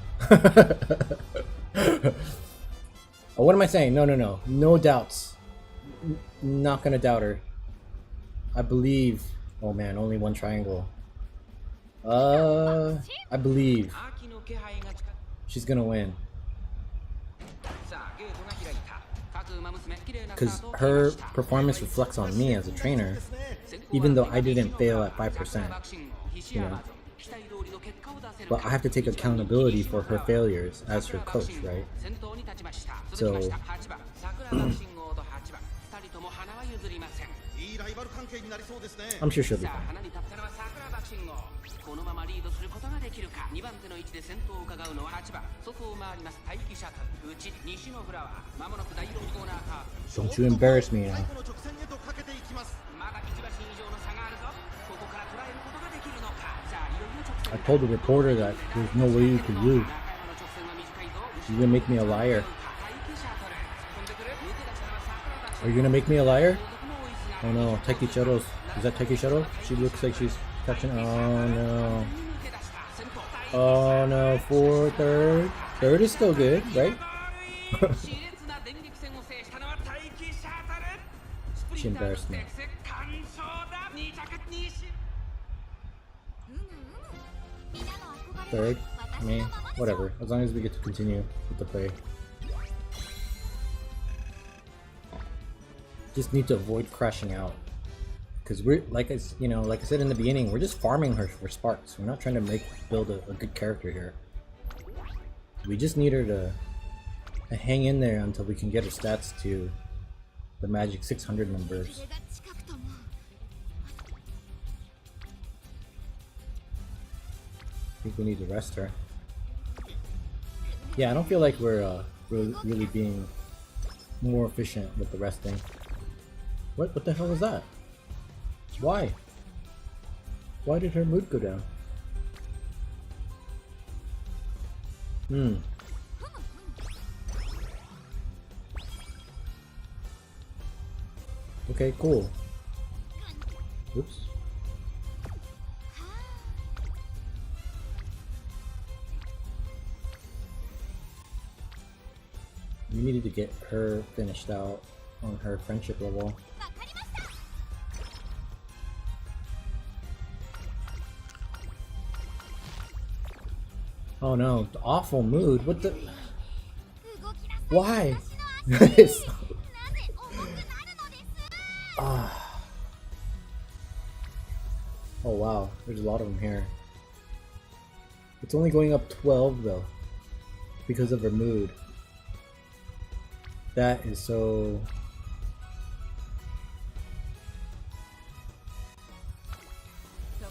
Oh, what am I saying? No. No doubts. Not gonna doubt her. I believe. Oh man, only one triangle. I believe she's gonna win. Because her performance reflects on me as a trainer, even though I didn't fail at 5%. You know? But I have to take accountability for her failures as her coach, right? So I'm sure she'll be fine. Don't you embarrass me now. I told the reporter that there's no way you could lose. You're gonna make me a liar. Are you gonna make me a liar? Oh no, Taiki Shuttles. Is that Taiki Shuttle? She looks like she's catching. Oh no. Oh no, for third. Third is still good, right? She embarrassed me. Third? I mean, whatever. As long as we get to continue with the play. Just need to avoid crashing out. Because we're, like I said in the beginning, we're just farming her for sparks. We're not trying to build a good character here. We just need her to hang in there until we can get her stats to the magic 600 numbers. I think we need to rest her. Yeah, I don't feel like we're really being more efficient with the resting. What the hell was that? Why? Why did her mood go down? Okay, cool. Oops. We needed to get her finished out on her friendship level. Oh no, awful mood. What the? Why? It's- Ah. Oh wow, there's a lot of them here. It's only going up 12 though, because of her mood. That is so...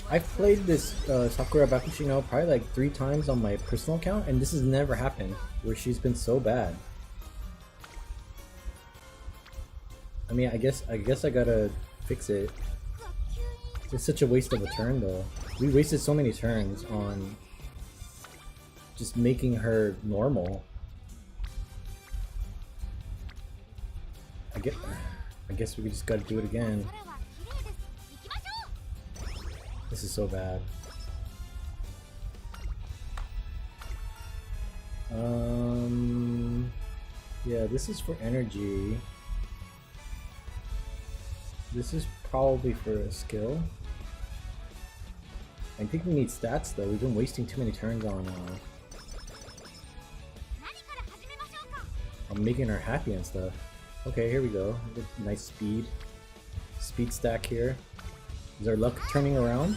I've played this Sakura Bakushin now probably like 3 times on my personal account, and this has never happened where she's been so bad. I mean, I guess I gotta fix it. It's such a waste of a turn though. We wasted so many turns on just making her normal. I guess we just gotta do it again. This is so bad. Yeah, this is for energy. This is probably for a skill. I think we need stats though. We've been wasting too many turns on making her happy and stuff. Okay, here we go. Nice speed. Speed stack here. Is our luck turning around?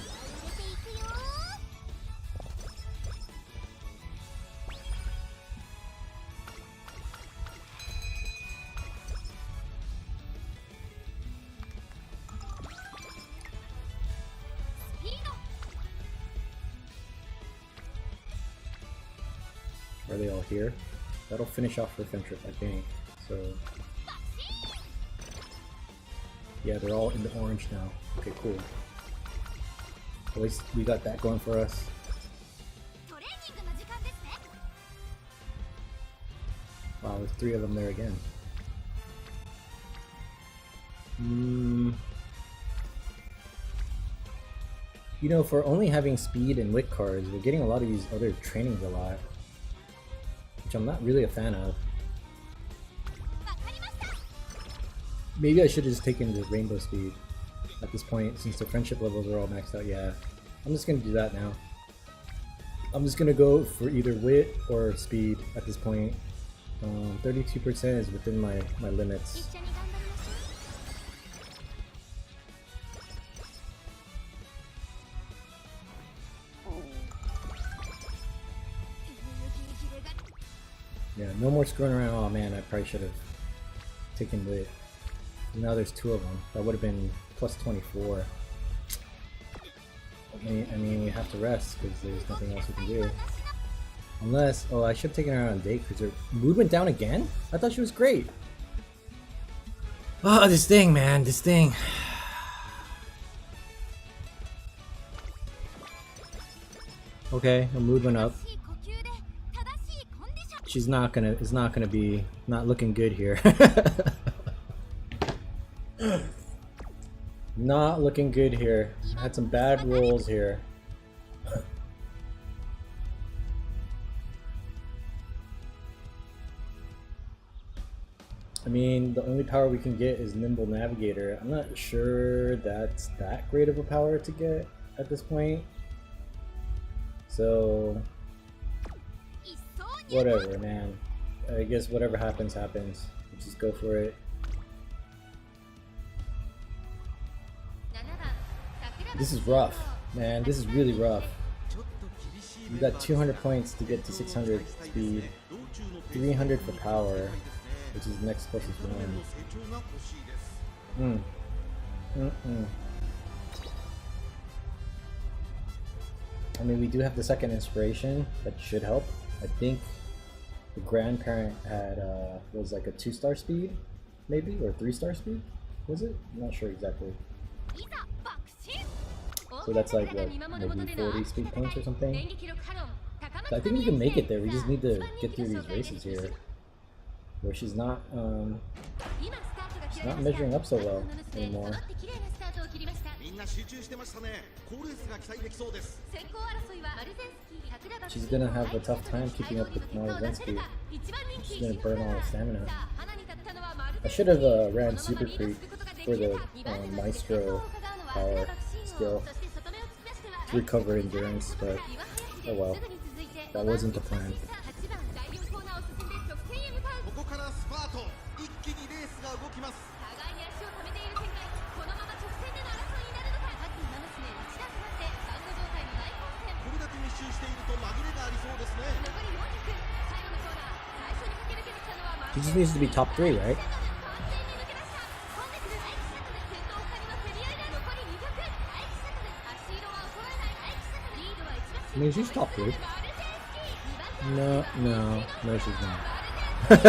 Are they all here? That'll finish off her friendship, I think. So yeah, they're all in the orange now. Okay, cool. At least we got that going for us. Wow, there's 3 of them there again. You know, for only having speed and wit cards, we're getting a lot of these other trainings a lot, which I'm not really a fan of. Maybe I should have just taken the rainbow speed at this point, since the friendship levels are all maxed out. Yeah, I'm just gonna do that now. I'm just gonna go for either wit or speed at this point. 32% is within my limits. Yeah, no more screwing around. Oh man, I probably should have taken wit. Now there's 2 of them. That would have been plus 24. I mean, we have to rest because there's nothing else we can do. Unless, oh, I should have taken her on a date because her mood went down again? I thought she was great. Oh, this thing, man, this thing. Okay, her mood went up. She's not gonna, it's not gonna be, not looking good here. Not looking good here. Had some bad rolls here. I mean, the only power we can get is Nimble Navigator. I'm not sure that's that great of a power to get at this point. So, whatever, man. I guess whatever happens, happens. Let's just go for it. This is rough, man. This is really rough. You got 200 points to get to 600 speed, 300 for power, which is next closest one. I mean, we do have the second inspiration. That should help. I think the grandparent had was like a 2-star speed, maybe, or 3-star speed. Was it? I'm not sure exactly. So that's like what, maybe 40 speed points or something. So I think we can make it there. We just need to get through these races here, where she's not measuring up so well anymore. She's gonna have a tough time keeping up with Marzensky. She's gonna burn all her stamina. I should have ran Super Creep for the Maestro power skill to recover endurance, but oh well. That wasn't the plan. ここからスパート、一気にレースが動きます。互いに足を止めている展開。このまま直線での争いになるのか。各馬娘一段となってサンゴ状態の大混戦。これだけ密集していると紛れがありそうですね。残り400、最後のコーナー、最初に駆け抜けてきたのは He just needs to be top 3, right? 完全に抜け出した。コンデクル大気シャトル、先頭2人の競り合いだ。残り200、大気シャトル、足色は衰えない大気シャトル。リードは1馬 I mean, she's top 3. バルゼンスキー。No, no, she's not. 第一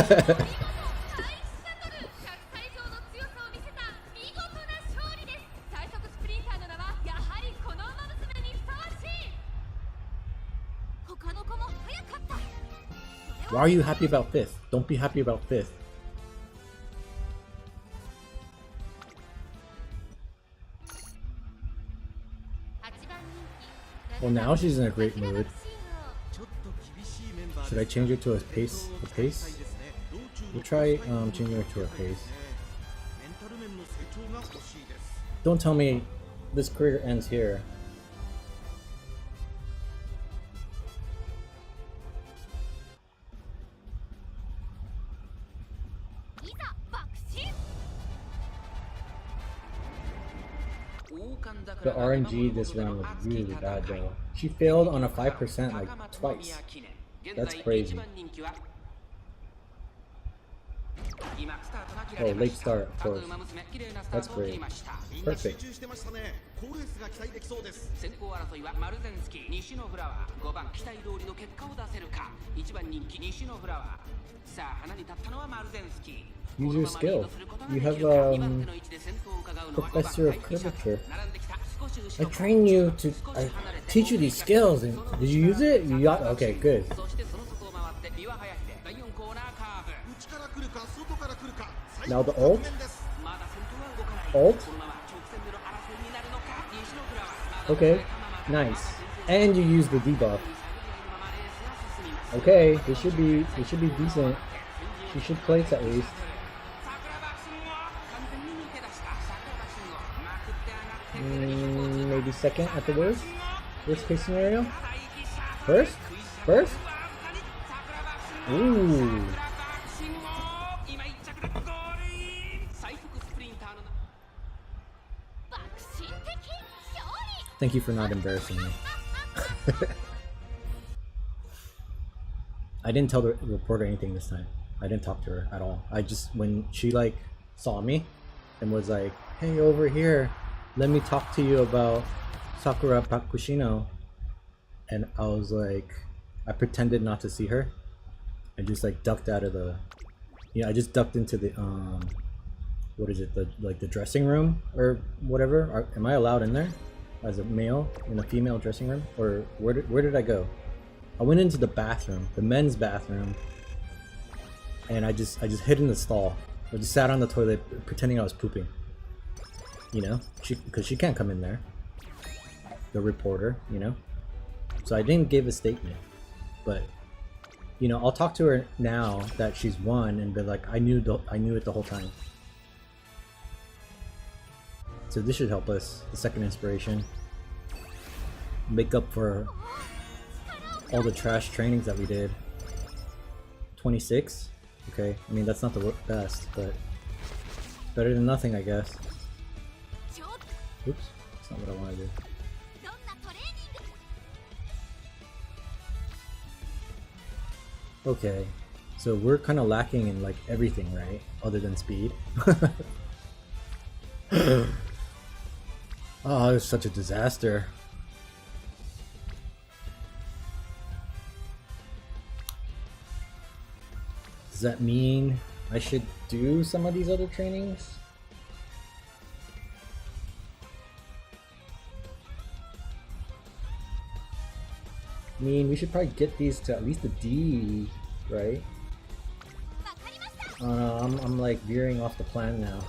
シャトル、100歳以上の強さを見せた見事な勝利です。最速スプリンターの名はやはりこの馬娘にふさわしい。他の子も速かった。 Why are you happy about 5th? Don't be happy about 5th. Well, now she's in a great mood. Should I change her to a pace? A pace? We'll try changing her to a pace. Don't tell me this career ends here. The RNG this round was really bad though. She failed on a 5% like twice. That's crazy. Oh, late start, of course. That's great. Perfect. 先行争いはマルゼンスキー、西のフラワー、5番期待通りの結果を出せるか。1番人気西のフラワー。さあ花に立ったのはマルゼンスキー。 Use your skill. You have Professor of Curvature. I train you to teach you these skills. And did you use it? You got okay. Good. Now the ult. Ult. Okay. Nice. And you use the debuff. Okay. This should be decent. She should place at least. Maybe second at the worst. Worst case scenario. First. Ooh. Thank you for not embarrassing me. I didn't tell the reporter anything this time. I didn't talk to her at all. I just, when she like saw me and was like, hey, over here, let me talk to you about Sakura Bakushino. And I was like, I pretended not to see her. I just like ducked out of the, I just ducked into the, what is it, the dressing room or whatever. Am I allowed in there as a male in a female dressing room? Or where did I go? I went into the bathroom, the men's bathroom, and I just hid in the stall. I just sat on the toilet pretending I was pooping. You know, because she can't come in there. The reporter, you know. So I didn't give a statement, but you know, I'll talk to her now that she's won and be like, I knew it the whole time. So this should help us. The second inspiration. Make up for all the trash trainings that we did. 26? Okay, I mean that's not the best, but better than nothing, I guess. Oops, that's not what I want to do. Okay, so we're kind of lacking in like everything, right? Other than speed. Oh, it's such a disaster. Does that mean I should do some of these other trainings? I mean, we should probably get these to at least a D, right? Oh no, I'm like veering off the plan now.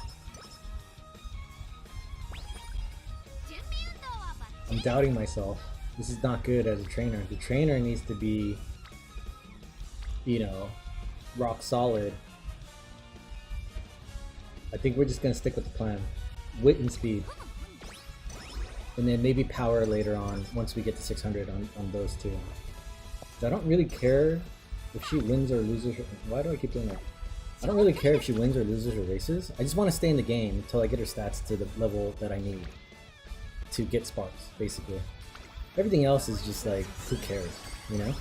I'm doubting myself. This is not good as a trainer. The trainer needs to be, you know, rock solid. I think we're just gonna stick with the plan. Wit and speed. And then maybe power later on once we get to 600 on those two. I don't really care if she wins or loses her... Why do I keep doing that? I don't really care if she wins or loses her races. I just want to stay in the game until I get her stats to the level that I need to get sparks, basically. Everything else is just like, who cares, you know?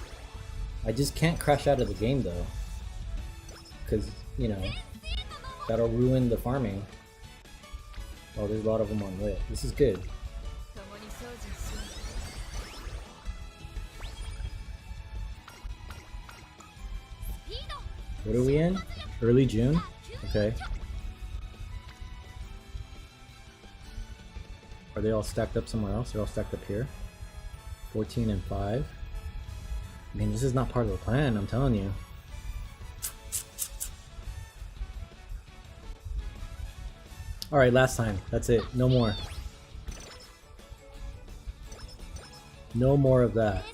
I just can't crash out of the game though. Because, you know, that'll ruin the farming. Oh, there's a lot of them on lit. This is good. What are we in? Early June? Okay. Are they all stacked up somewhere else? They're all stacked up here. 14 and 5. I mean, this is not part of the plan, I'm telling you. Alright, last time. That's it. No more. No more of that.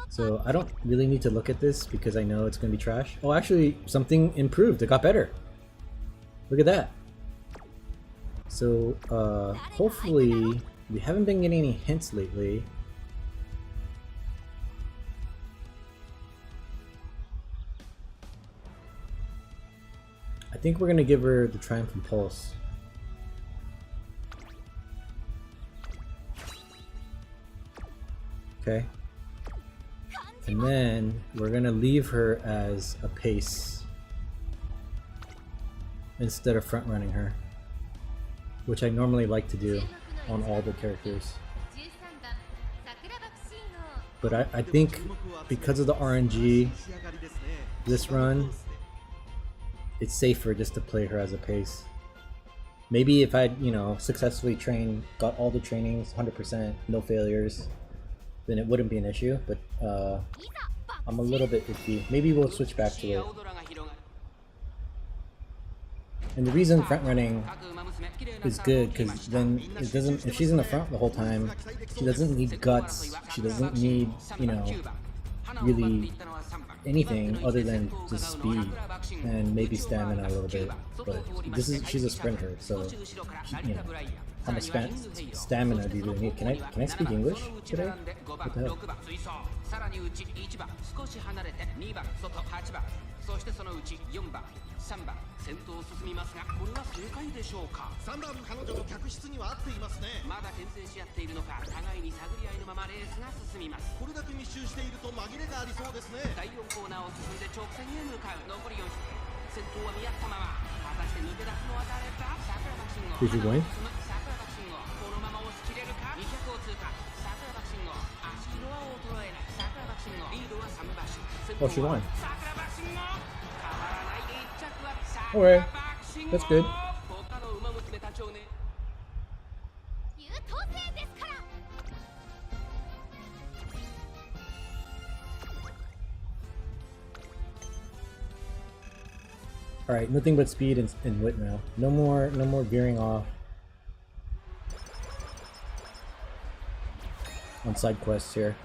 So I don't really need to look at this because I know it's going to be trash. Oh, actually, something improved. It got better. Look at that. So, hopefully, we haven't been getting any hints lately. I think we're going to give her the Triumphant Pulse. Okay. And then we're gonna leave her as a pace instead of front running her, which I normally like to do on all the characters. But I think because of the RNG this run, it's safer just to play her as a pace. Maybe if I'd, you know, successfully trained, got all the trainings 100%, no failures, then it wouldn't be an issue, but I'm a little bit iffy. Maybe we'll switch back to it. And the reason front running is good, because then it doesn't, if she's in the front the whole time, she doesn't need guts, she doesn't need, you know, really anything other than just speed and maybe stamina a little bit. But this is, she's a sprinter, so you know, how much stamina do you really need? Can I speak English today? What the hell? さらに内1番少し離れて2番外8番そしてそのうち4番3番先頭を進みますがこれは正解でしょうか3番彼女の客室には合っていますねまだ牽制し合っているのか互いに探り合いのままレースが進みますこれだけ密集していると紛れがありそうですね第4コーナーを進んで直線へ向かう残り4周先頭は見合ったまま果たして抜け出すのは誰か桜爆信号 Is he going? 桜爆信号このまま押し切れるか200を通過桜爆信号足色は衰えない Oh, she won. Okay, that's good. Alright, nothing but speed and wit now. No more veering off on side quests here.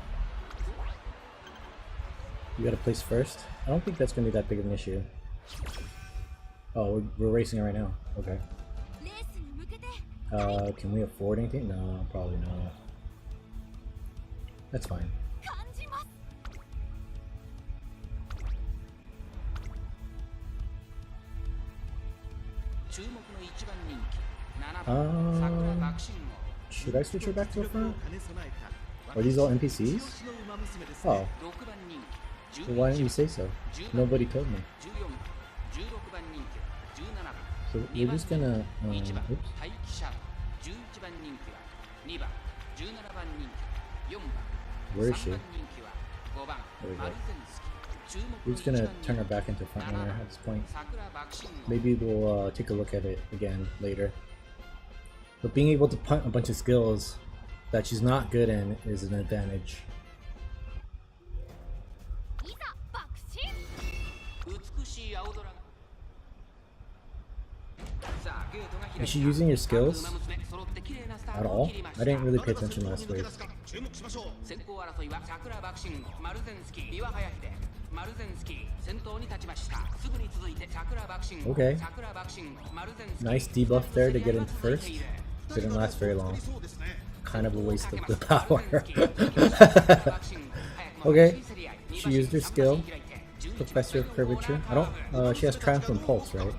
You gotta place first? I don't think that's gonna be that big of an issue. Oh, we're racing it right now. Okay. Can we afford anything? No, probably not. That's fine. Should I switch her back to the front? Are these all NPCs? Oh. Well, why didn't you say so? Nobody told me. So we're just gonna... oops. Where is she? There we go. We're just gonna turn her back into front runner at this point. Maybe we'll take a look at it again later. But being able to punt a bunch of skills that she's not good in is an advantage. Is she using your skills at all? I didn't really pay attention last week. Okay. Nice debuff there to get into first. Didn't last very long. Kind of a waste of the power. Okay, she used her skill. Professor of Curvature. I don't, she has Triumphant Pulse, right?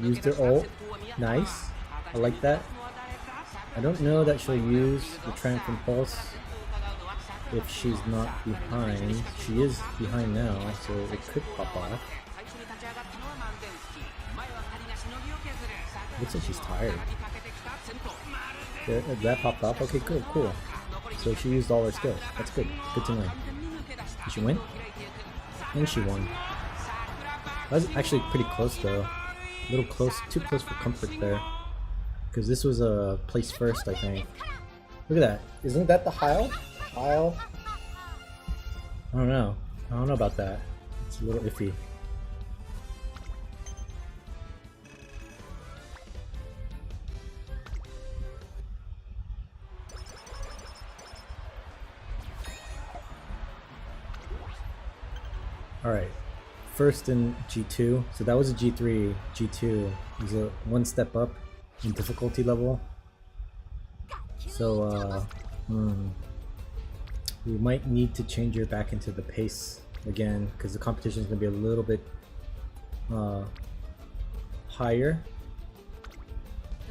Used her ult. Nice. I like that. I don't know that she'll use the Triumphant Pulse if she's not behind. She is behind now, so it could pop off. Looks like she's tired. That popped off. Okay, good, cool. So she used all her skills. That's good. Good to know. Did she win? And she won. That was actually pretty close though. A little close, too close for comfort there. Because this was a place first, I think. Look at that. Isn't that the Heil? Heil? I don't know. I don't know about that. It's a little iffy. Alright, first in G2, so that was a G3, G2 is a one step up in difficulty level. So, we might need to change her back into the pace again, because the competition is going to be a little bit higher.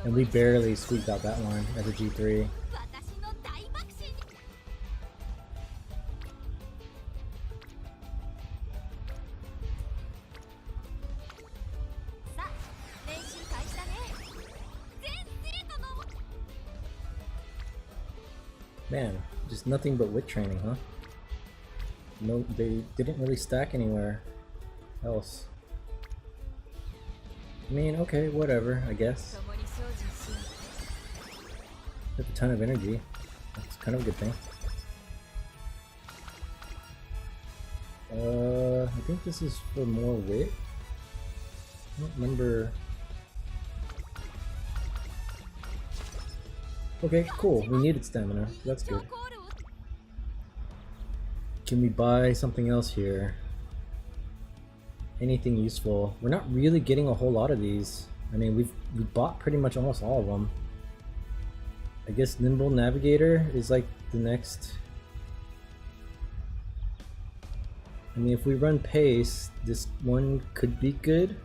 And we barely squeaked out that one as a G3. Man, just nothing but wit training, huh? No, they didn't really stack anywhere else. I mean, okay, whatever, I guess. They have a ton of energy. That's kind of a good thing. I think this is for more wit. I don't remember. Okay, cool. We needed stamina. That's good. Can we buy something else here? Anything useful? We're not really getting a whole lot of these. I mean, we bought pretty much almost all of them. I guess Nimble Navigator is like the next. I mean, if we run pace, this one could be good.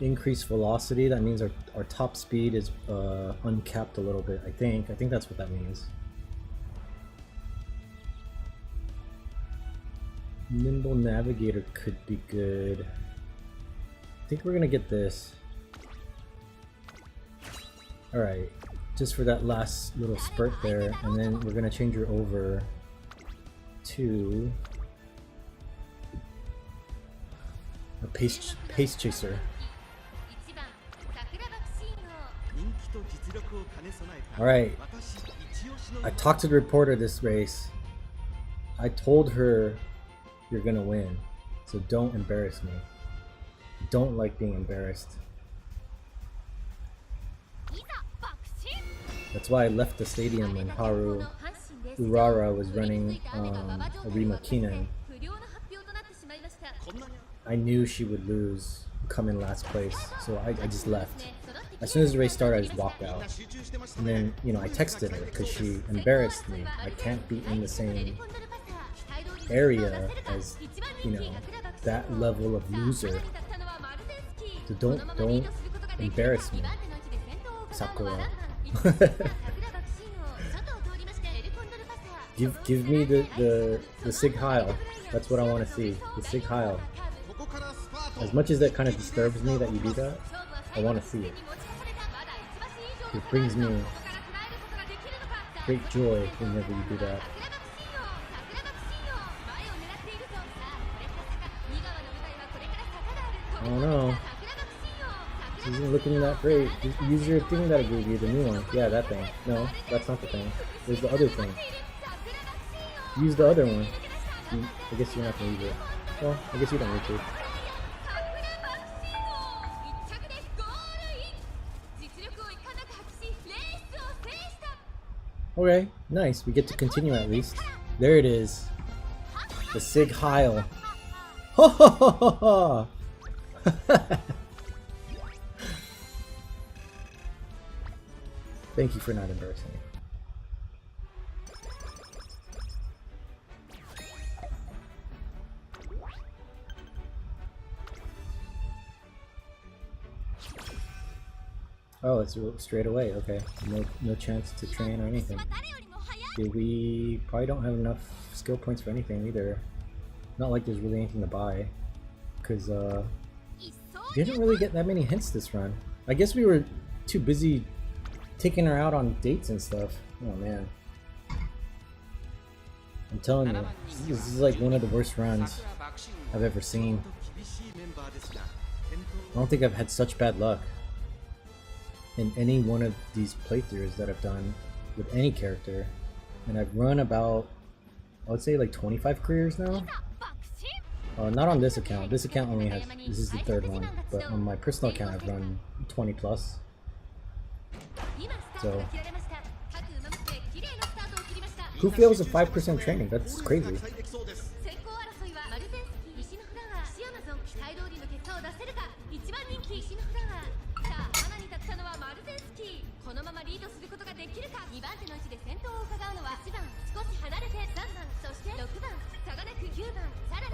Increased velocity, that means our top speed is uncapped a little bit, I think that's what that means. Nimble Navigator could be good. I think we're gonna get this. Alright, just for that last little spurt there, and then we're gonna change her over to a pace chaser. Alright, I talked to the reporter this race. I told her you're gonna win, so don't embarrass me. I don't like being embarrassed. That's why I left the stadium when Haru Urara was running Arima Kinan. I knew she would lose, come in last place, so I just left. As soon as the race started, I just walked out. And then, you know, I texted her because she embarrassed me. I can't be in the same area as, you know, that level of loser. So don't embarrass me, Sakura. Give me the Sig Heil. That's what I want to see. The Sig Heil. As much as that kind of disturbs me that you do that, I want to see it. It brings me great joy whenever you do that. I don't know. This isn't looking that great. Use your thing that I gave you, the new one. Yeah, that thing. No, that's not the thing. There's the other thing. Use the other one. I guess you're not gonna use it. Well, I guess you don't need to. Okay, nice. We get to continue at least. There it is. The Sig Heil. Ho ho ho ho ho! Thank you for not embarrassing me. Oh, it's straight away. Okay, no chance to train or anything. We probably don't have enough skill points for anything either. Not like there's really anything to buy, because didn't really get that many hints this run. I guess we were too busy taking her out on dates and stuff. Oh man, I'm telling you, this is like one of the worst runs I've ever seen. I don't think I've had such bad luck in any one of these playthroughs that I've done with any character, and I've run about, I would say, like 25 careers now. Not on this account. This account only has, this is the third one, but on my personal account I've run 20 plus. So who fails a 5% training? That's crazy.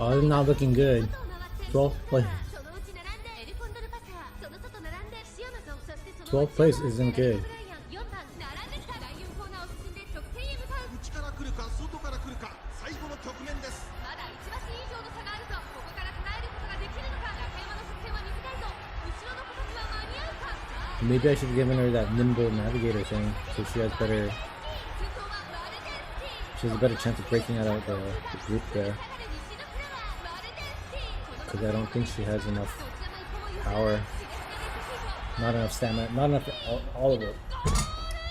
Oh, they're not looking good. 12th place. 12th place isn't good. Maybe I should have given her that nimble navigator thing, so she has better. She has a better chance of breaking out of the group there. Because I don't think she has enough power, not enough stamina, not enough all of it.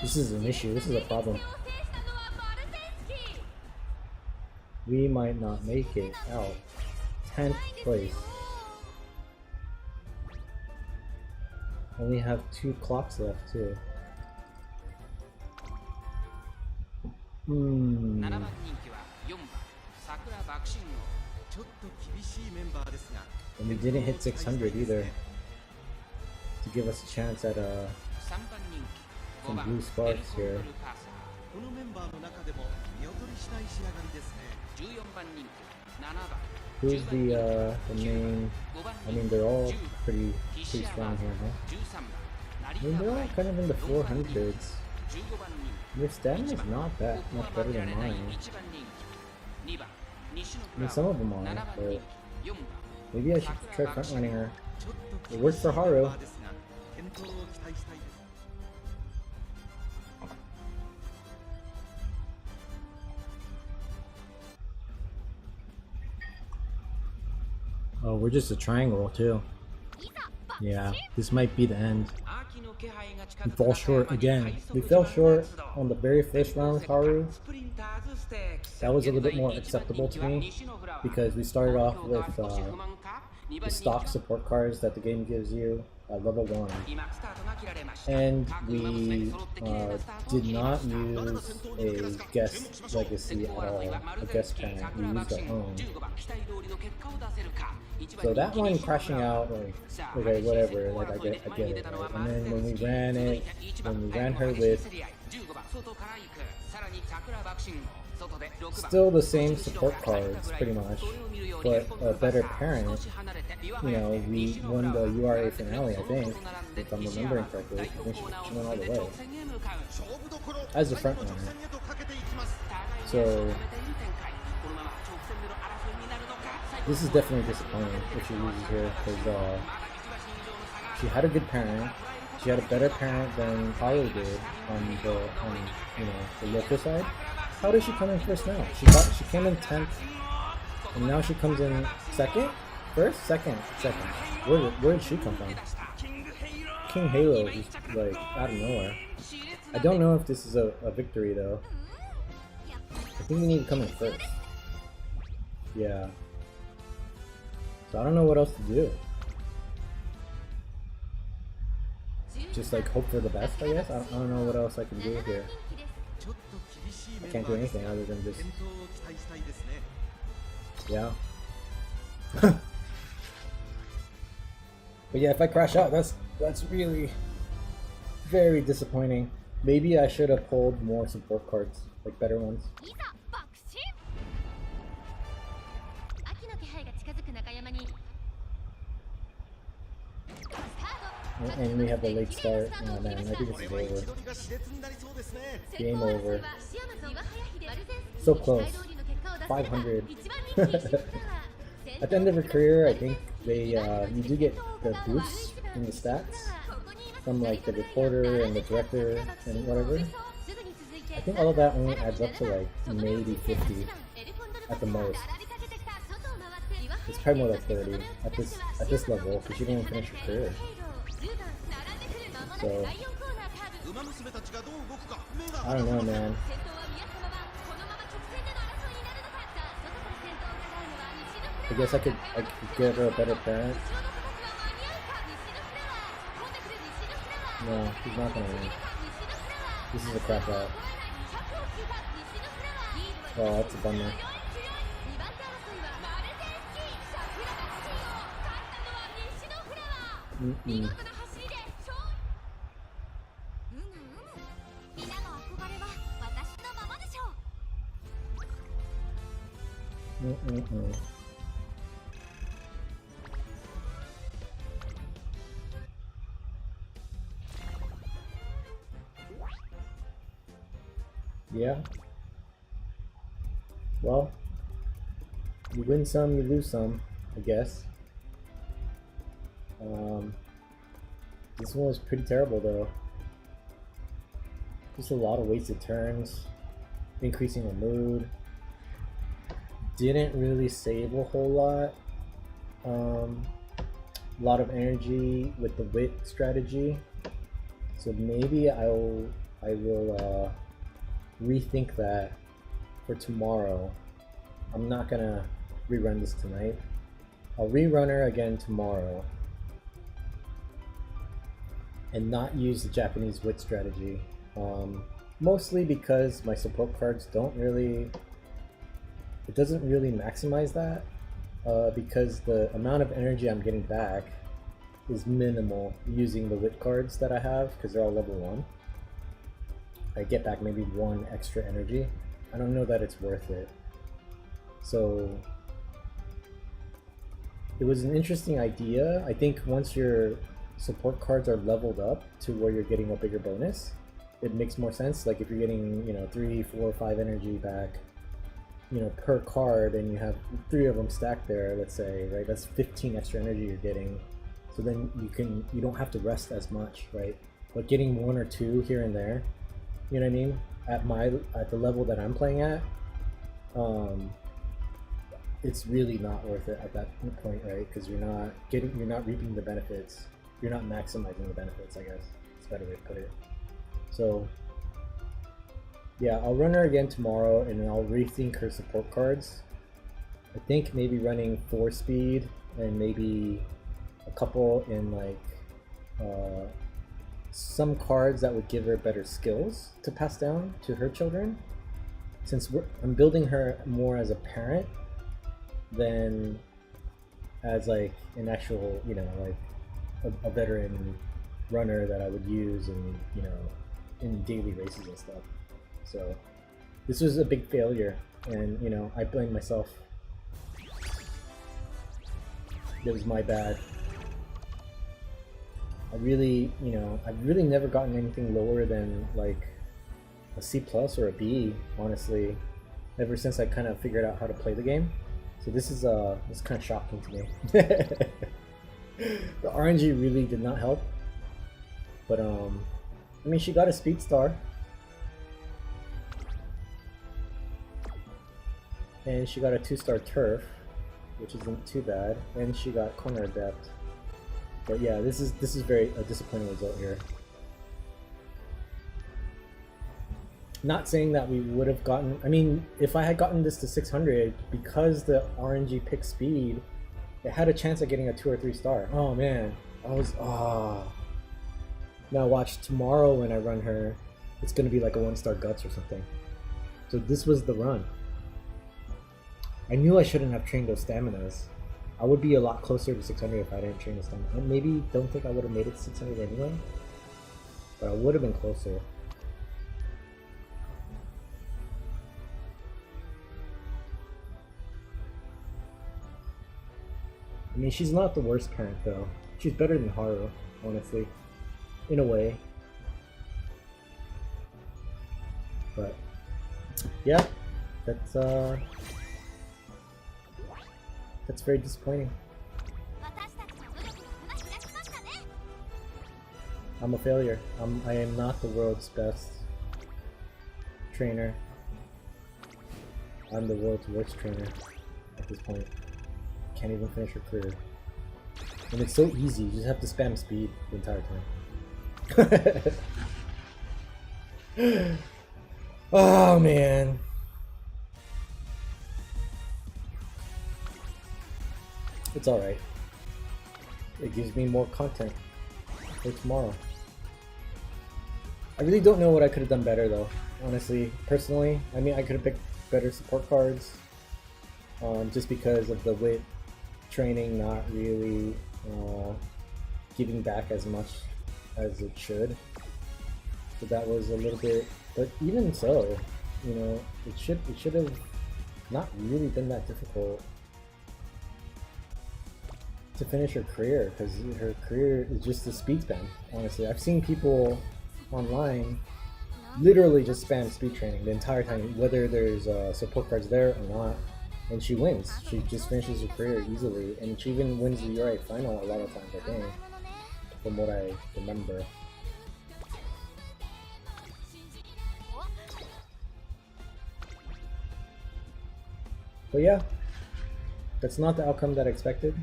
This is an issue. This is a problem. We might not make it out. 10th place. Only have 2 clocks left too. And we didn't hit 600 either to give us a chance at some blue sparks here. Who's the main? I mean, they're all pretty strong here, huh? I mean, they're all kind of in the 400s. Their stamina is not that much better than mine. I mean, some of them are, but maybe I should try front running her. It worked for Haru. Oh, we're just a triangle too. Yeah, this might be the end. We fall short again. We fell short on the very first round with Haru. That was a little bit more acceptable to me because we started off with the stock support cards that the game gives you at level 1. And we did not use a guest legacy at all, a guest parent. We used our own. So that one crashing out, like, okay, whatever, like I get it, right? And then when we ran her with still the same support cards, pretty much, but a better parent, you know, we won the URA finale, I think, if I'm remembering correctly. I think she went all the way as a front runner. So this is definitely disappointing if she loses here, because she had a good parent. She had a better parent than Haru did on the the local side. How did she come in first now? She came in 10th, and now she comes in second, first, second. Where did she come from? King Halo just like out of nowhere. I don't know if this is a victory though. I think we need to come in first. Yeah. So I don't know what else to do. Just like hope for the best, I guess. I don't know what else I can do here. I can't do anything other than just... Yeah. But yeah, if I crash out, that's really very disappointing. Maybe I should have pulled more support cards, like better ones. And we have a late start. Oh man, I think this is over. Game over. So close. 500. At the end of her career, I think they you do get the boosts in the stats from like the reporter and the director and whatever. I think all of that only adds up to like maybe 50 at the most. It's probably more like 30 at this level because she didn't even finish her career. So I don't know, man. I guess I could give her a better parent. No, she's not gonna win. This is a crap out. Oh, that's a bummer. Mm-mm. Mm-mm-mm. Yeah. Well, you win some, you lose some, I guess. This one was pretty terrible though. Just a lot of wasted turns, increasing the mood. Didn't really save a whole lot. A lot of energy with the wit strategy. So maybe I will rethink that for tomorrow. I'm not gonna rerun this tonight. I'll rerun her again tomorrow and not use the Japanese wit strategy. Mostly because my support cards don't really, it doesn't really maximize that because the amount of energy I'm getting back is minimal using the wit cards that I have because they're all level 1. I get back maybe 1 extra energy. I don't know that it's worth it. So it was an interesting idea. I think once your support cards are leveled up to where you're getting a bigger bonus, it makes more sense. Like if you're getting, 3, 4, 5 energy back, per card, and you have 3 of them stacked there, let's say, right? That's 15 extra energy you're getting. So then you don't have to rest as much, right? But getting 1 or 2 here and there, you know what I mean? At the level that I'm playing at, it's really not worth it at that point, right? Because you're not reaping the benefits. You're not maximizing the benefits, I guess. It's a better way to put it. So yeah, I'll run her again tomorrow and I'll rethink her support cards. I think maybe running 4 speed and maybe a couple in like some cards that would give her better skills to pass down to her children. Since I'm building her more as a parent than as like an actual, like a veteran runner that I would use in daily races and stuff. So this was a big failure, and I blame myself. It was my bad. I've really never gotten anything lower than like a C+ or a B, honestly, ever since I kind of figured out how to play the game. So this is kind of shocking to me. The RNG really did not help, but I mean, she got a speed star, and she got a 2-star turf, which isn't too bad, and she got corner adept. But yeah, this is very a disappointing result here. Not saying that we would have gotten, I mean, if I had gotten this to 600, because the RNG picked speed, it had a chance of getting a 2 or 3 star. Oh man, Now watch, tomorrow when I run her, it's gonna be like a 1-star guts or something. So this was the run. I knew I shouldn't have trained those staminas. I would be a lot closer to 600 if I didn't train the stamina. I maybe don't think I would have made it to 600 anyway, but I would have been closer. I mean, she's not the worst parent though. She's better than Haru, honestly, in a way. But yeah, that's very disappointing. I'm a failure. I am not the world's best trainer. I'm the world's worst trainer at this point. Can't even finish her career. And it's so easy, you just have to spam speed the entire time. Oh man. It's alright. It gives me more content for tomorrow. I really don't know what I could have done better though, honestly, personally. I mean, I could have picked better support cards, just because of the wit training not really giving back as much as it should. So that was a little bit, but even so, you know, it should have not really been that difficult to finish her career, because her career is just a speed spam. Honestly, I've seen people online literally just spam speed training the entire time, whether there's support cards there or not, and she wins. She just finishes her career easily, and she even wins the URA final a lot of times, I think, from what I remember. But yeah, that's not the outcome that I expected.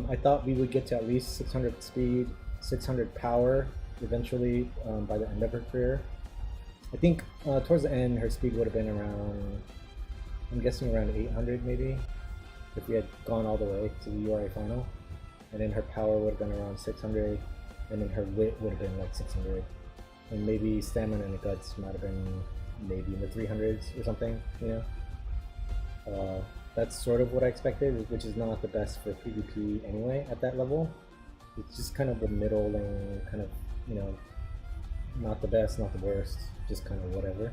I thought we would get to at least 600 speed, 600 power eventually by the end of her career. I think towards the end her speed would have been around, I'm guessing around 800 maybe, if we had gone all the way to the URA final. And then her power would have been around 600, and then her wit would have been like 600. And maybe stamina and guts might have been maybe in the 300s or something, you know? That's sort of what I expected, which is not the best for PvP anyway at that level. It's just kind of the middling, kind of, you know, not the best, not the worst, just kind of whatever.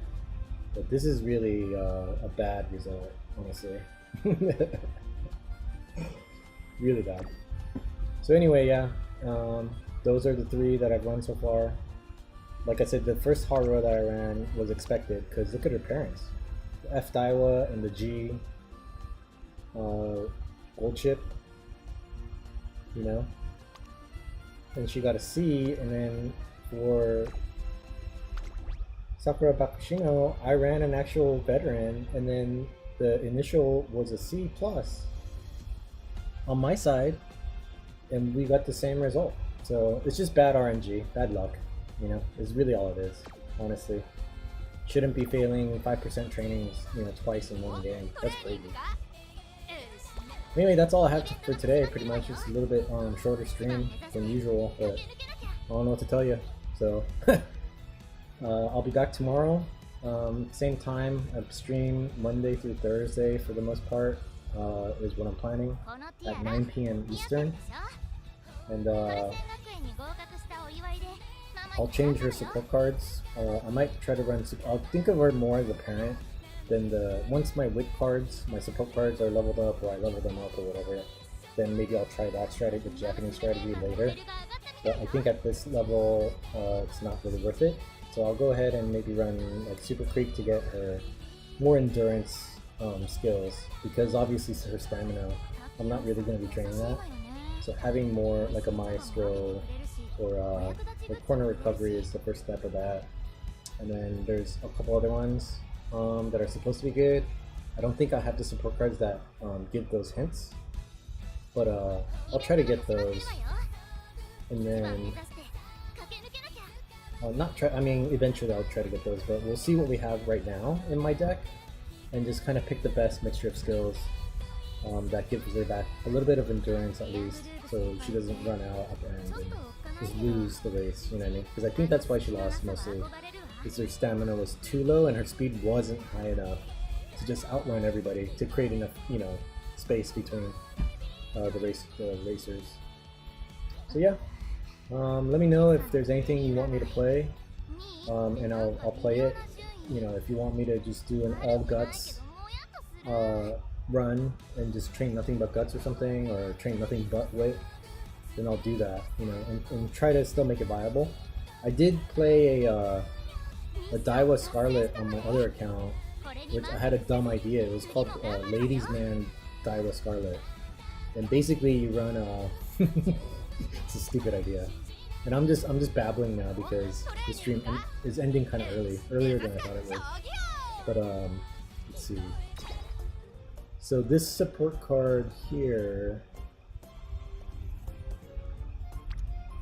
But this is really a bad result, honestly. Really bad. So anyway, yeah, those are the three that I've run so far. Like I said, the first Haru that I ran was expected, because look at her parents. The F Daiwa and the G gold chip, you know, and she got a C. And then for Sakura Bakushino, I ran an actual veteran, and then the initial was a C plus on my side, and we got the same result. So it's just bad RNG, bad luck, you know, is really all it is, honestly. Shouldn't be failing 5% trainings, you know, twice in one game. That's crazy. Anyway, that's all I have for today, pretty much. Just a little bit shorter stream than usual, but I don't know what to tell you. So I'll be back tomorrow, same time. I stream Monday through Thursday for the most part, is what I'm planning, at 9 PM Eastern. And I'll change her support cards. I might try to run, I'll think of her more as a parent than once my wit cards, my support cards are leveled up, or I level them up or whatever, then maybe I'll try that strategy, the Japanese strategy, later. But I think at this level, it's not really worth it. So I'll go ahead and maybe run like Super Creek to get her more endurance skills, because obviously her stamina, I'm not really going to be training that. So having more like a Maestro or corner recovery is the first step of that. And then there's a couple other ones that are supposed to be good. I don't think I have the support cards that give those hints, but I'll try to get those. And then eventually I'll try to get those, but we'll see what we have right now in my deck, and just kind of pick the best mixture of skills that gives her back a little bit of endurance at least, so she doesn't run out at the end and just lose the race, you know what I mean? Because I think that's why she lost mostly, because her stamina was too low and her speed wasn't high enough to just outrun everybody, to create enough, you know, space between the racers. So yeah, let me know if there's anything you want me to play, and I'll play it. You know, if you want me to just do an all guts run and just train nothing but guts or something, or train nothing but wit, then I'll do that, you know, and try to still make it viable. I did play a Daiwa Scarlet on my other account, which I had a dumb idea. It was called Ladies Man Daiwa Scarlet, and basically you run a it's a stupid idea, and I'm just babbling now because the stream is ending kind of earlier than I thought it would. But let's see. So this support card here,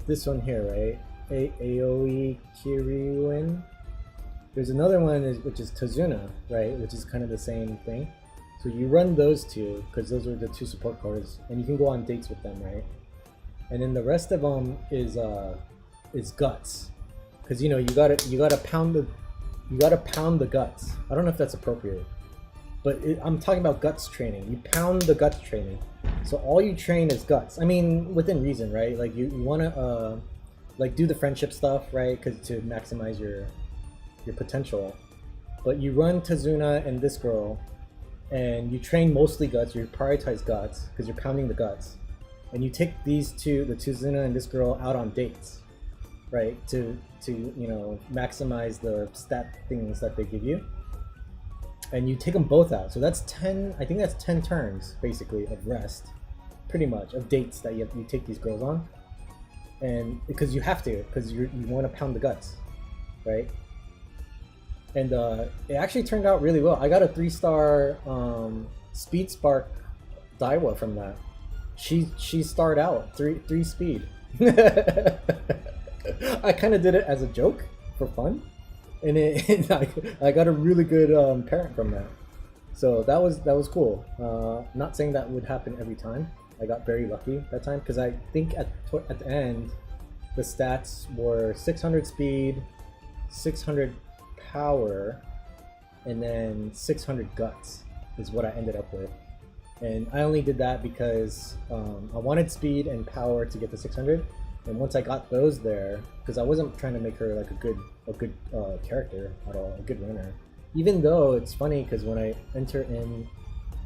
this one here, right? Aoi Kiryuin. There's another one which is Tazuna, right? Which is kind of the same thing. So you run those two because those are the two support cards, and you can go on dates with them, right? And then the rest of them is guts, because you know you gotta pound the guts. I don't know if that's appropriate, but I'm talking about guts training. You pound the guts training. So all you train is guts. I mean, within reason, right? Like you wanna like do the friendship stuff, right? Because to maximize your potential. But you run Tazuna and this girl, and you train mostly guts. You prioritize guts because you're pounding the guts, and you take these two, the Tazuna and this girl, out on dates, right? To you know, maximize the stat things that they give you, and you take them both out. So that's 10. I think that's 10 turns basically of rest, pretty much, of dates that you take these girls on, and because you have to, because you want to pound the guts, right? And it actually turned out really well. I got a 3-star Speed Spark Daiwa from that. She starred out 3 speed. I kind of did it as a joke for fun, and I got a really good parent from that. So that was cool. Not saying that would happen every time. I got very lucky that time because I think at the end the stats were 600 speed, 600 power, and then 600 guts is what I ended up with. And I only did that because I wanted speed and power to get to 600, and once I got those there, because I wasn't trying to make her like a good character at all, a good runner. Even though it's funny because when I enter in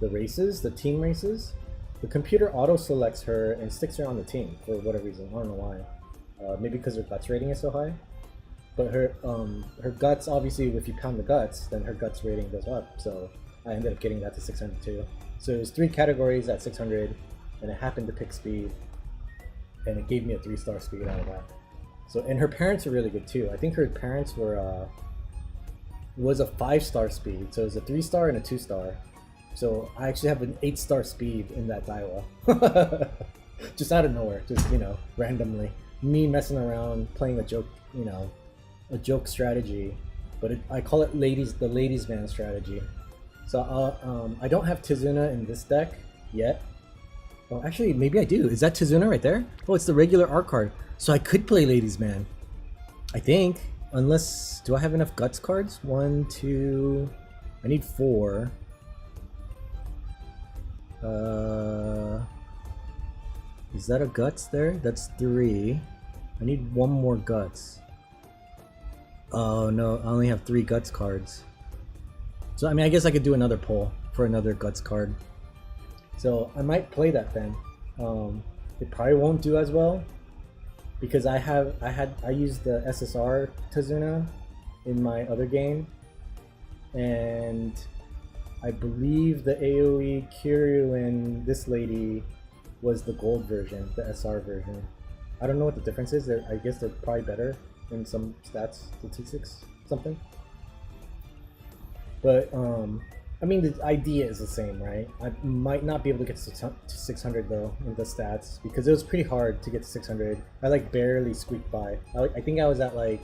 the races, the team races, the computer auto selects her and sticks her on the team for whatever reason. I don't know why. Maybe because her guts rating is so high. But her guts, obviously, if you pound the guts, then her guts rating goes up. So I ended up getting that to 600 too. So it was 3 categories at 600, and I happened to pick speed, and it gave me a 3-star speed out of that. So, and her parents are really good too. I think her parents was a 5-star speed, so it was a 3-star and a 2-star. So I actually have an 8-star speed in that Daiwa. Just out of nowhere, just, you know, randomly. Me messing around, playing a joke, you know, a joke strategy, but I call it the ladies man strategy. So I don't have Tazuna in this deck yet. Oh, actually, maybe I do. Is that Tazuna right there? Oh, it's the regular art card. So I could play ladies man, I think. Unless, do I have enough guts cards? 1, 2, I need 4. Is that a guts there? That's 3. I need 1 more guts. Oh no, I only have 3 guts cards. So I mean, I guess I could do another pull for another guts card. So I might play that then. It probably won't do as well because I used the SSR Tazuna in my other game, and I believe the AoE Kiryu and this lady was the gold version, the SR version. I don't know what the difference is. I guess they're probably better in some stats, statistics, something. But I mean, the idea is the same, right? I might not be able to get to 600 though in the stats because it was pretty hard to get to 600. I like barely squeaked by. I think I was at like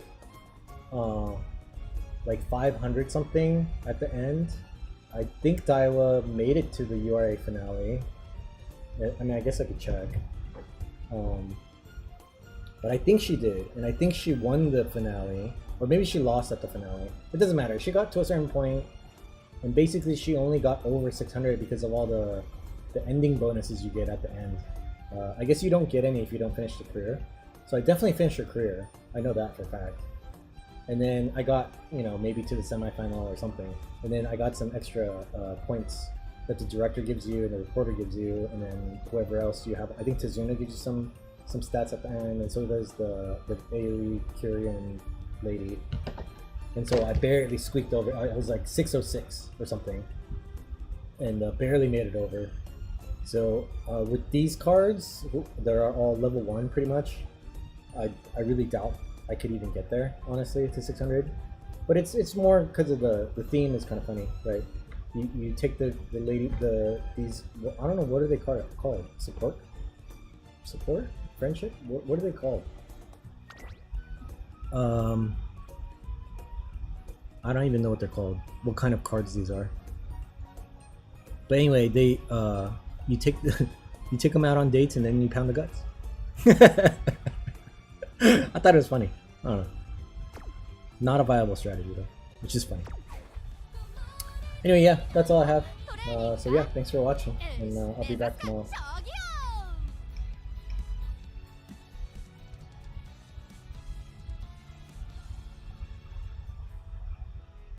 500 something at the end. I think Daiwa made it to the URA finale. I mean, I guess I could check. But I think she did, and I think she won the finale, or maybe she lost at the finale. It doesn't matter. She got to a certain point, and basically she only got over 600 because of all the ending bonuses you get at the end. I guess you don't get any if you don't finish the career. So I definitely finished her career. I know that for a fact. And then I got, you know, maybe to the semifinal or something. And then I got some extra points that the director gives you and the reporter gives you, and then whoever else you have. I think Tazuna gives you some some stats at the end, and so does the AoE Kyrian lady. And so I barely squeaked over. I was like 606 or something, and barely made it over. So with these cards, they are all level 1 pretty much. I really doubt I could even get there, honestly, to 600. But it's more because of the theme is kind of funny, right? You take the lady, these, I don't know, what are they called? Support? Friendship? What are they called? I don't even know what they're called. What kind of cards these are? But anyway, they you take them out on dates and then you pound the guts. I thought it was funny. I don't know. Not a viable strategy though, which is funny. Anyway, yeah, that's all I have. So yeah, thanks for watching, and I'll be back tomorrow.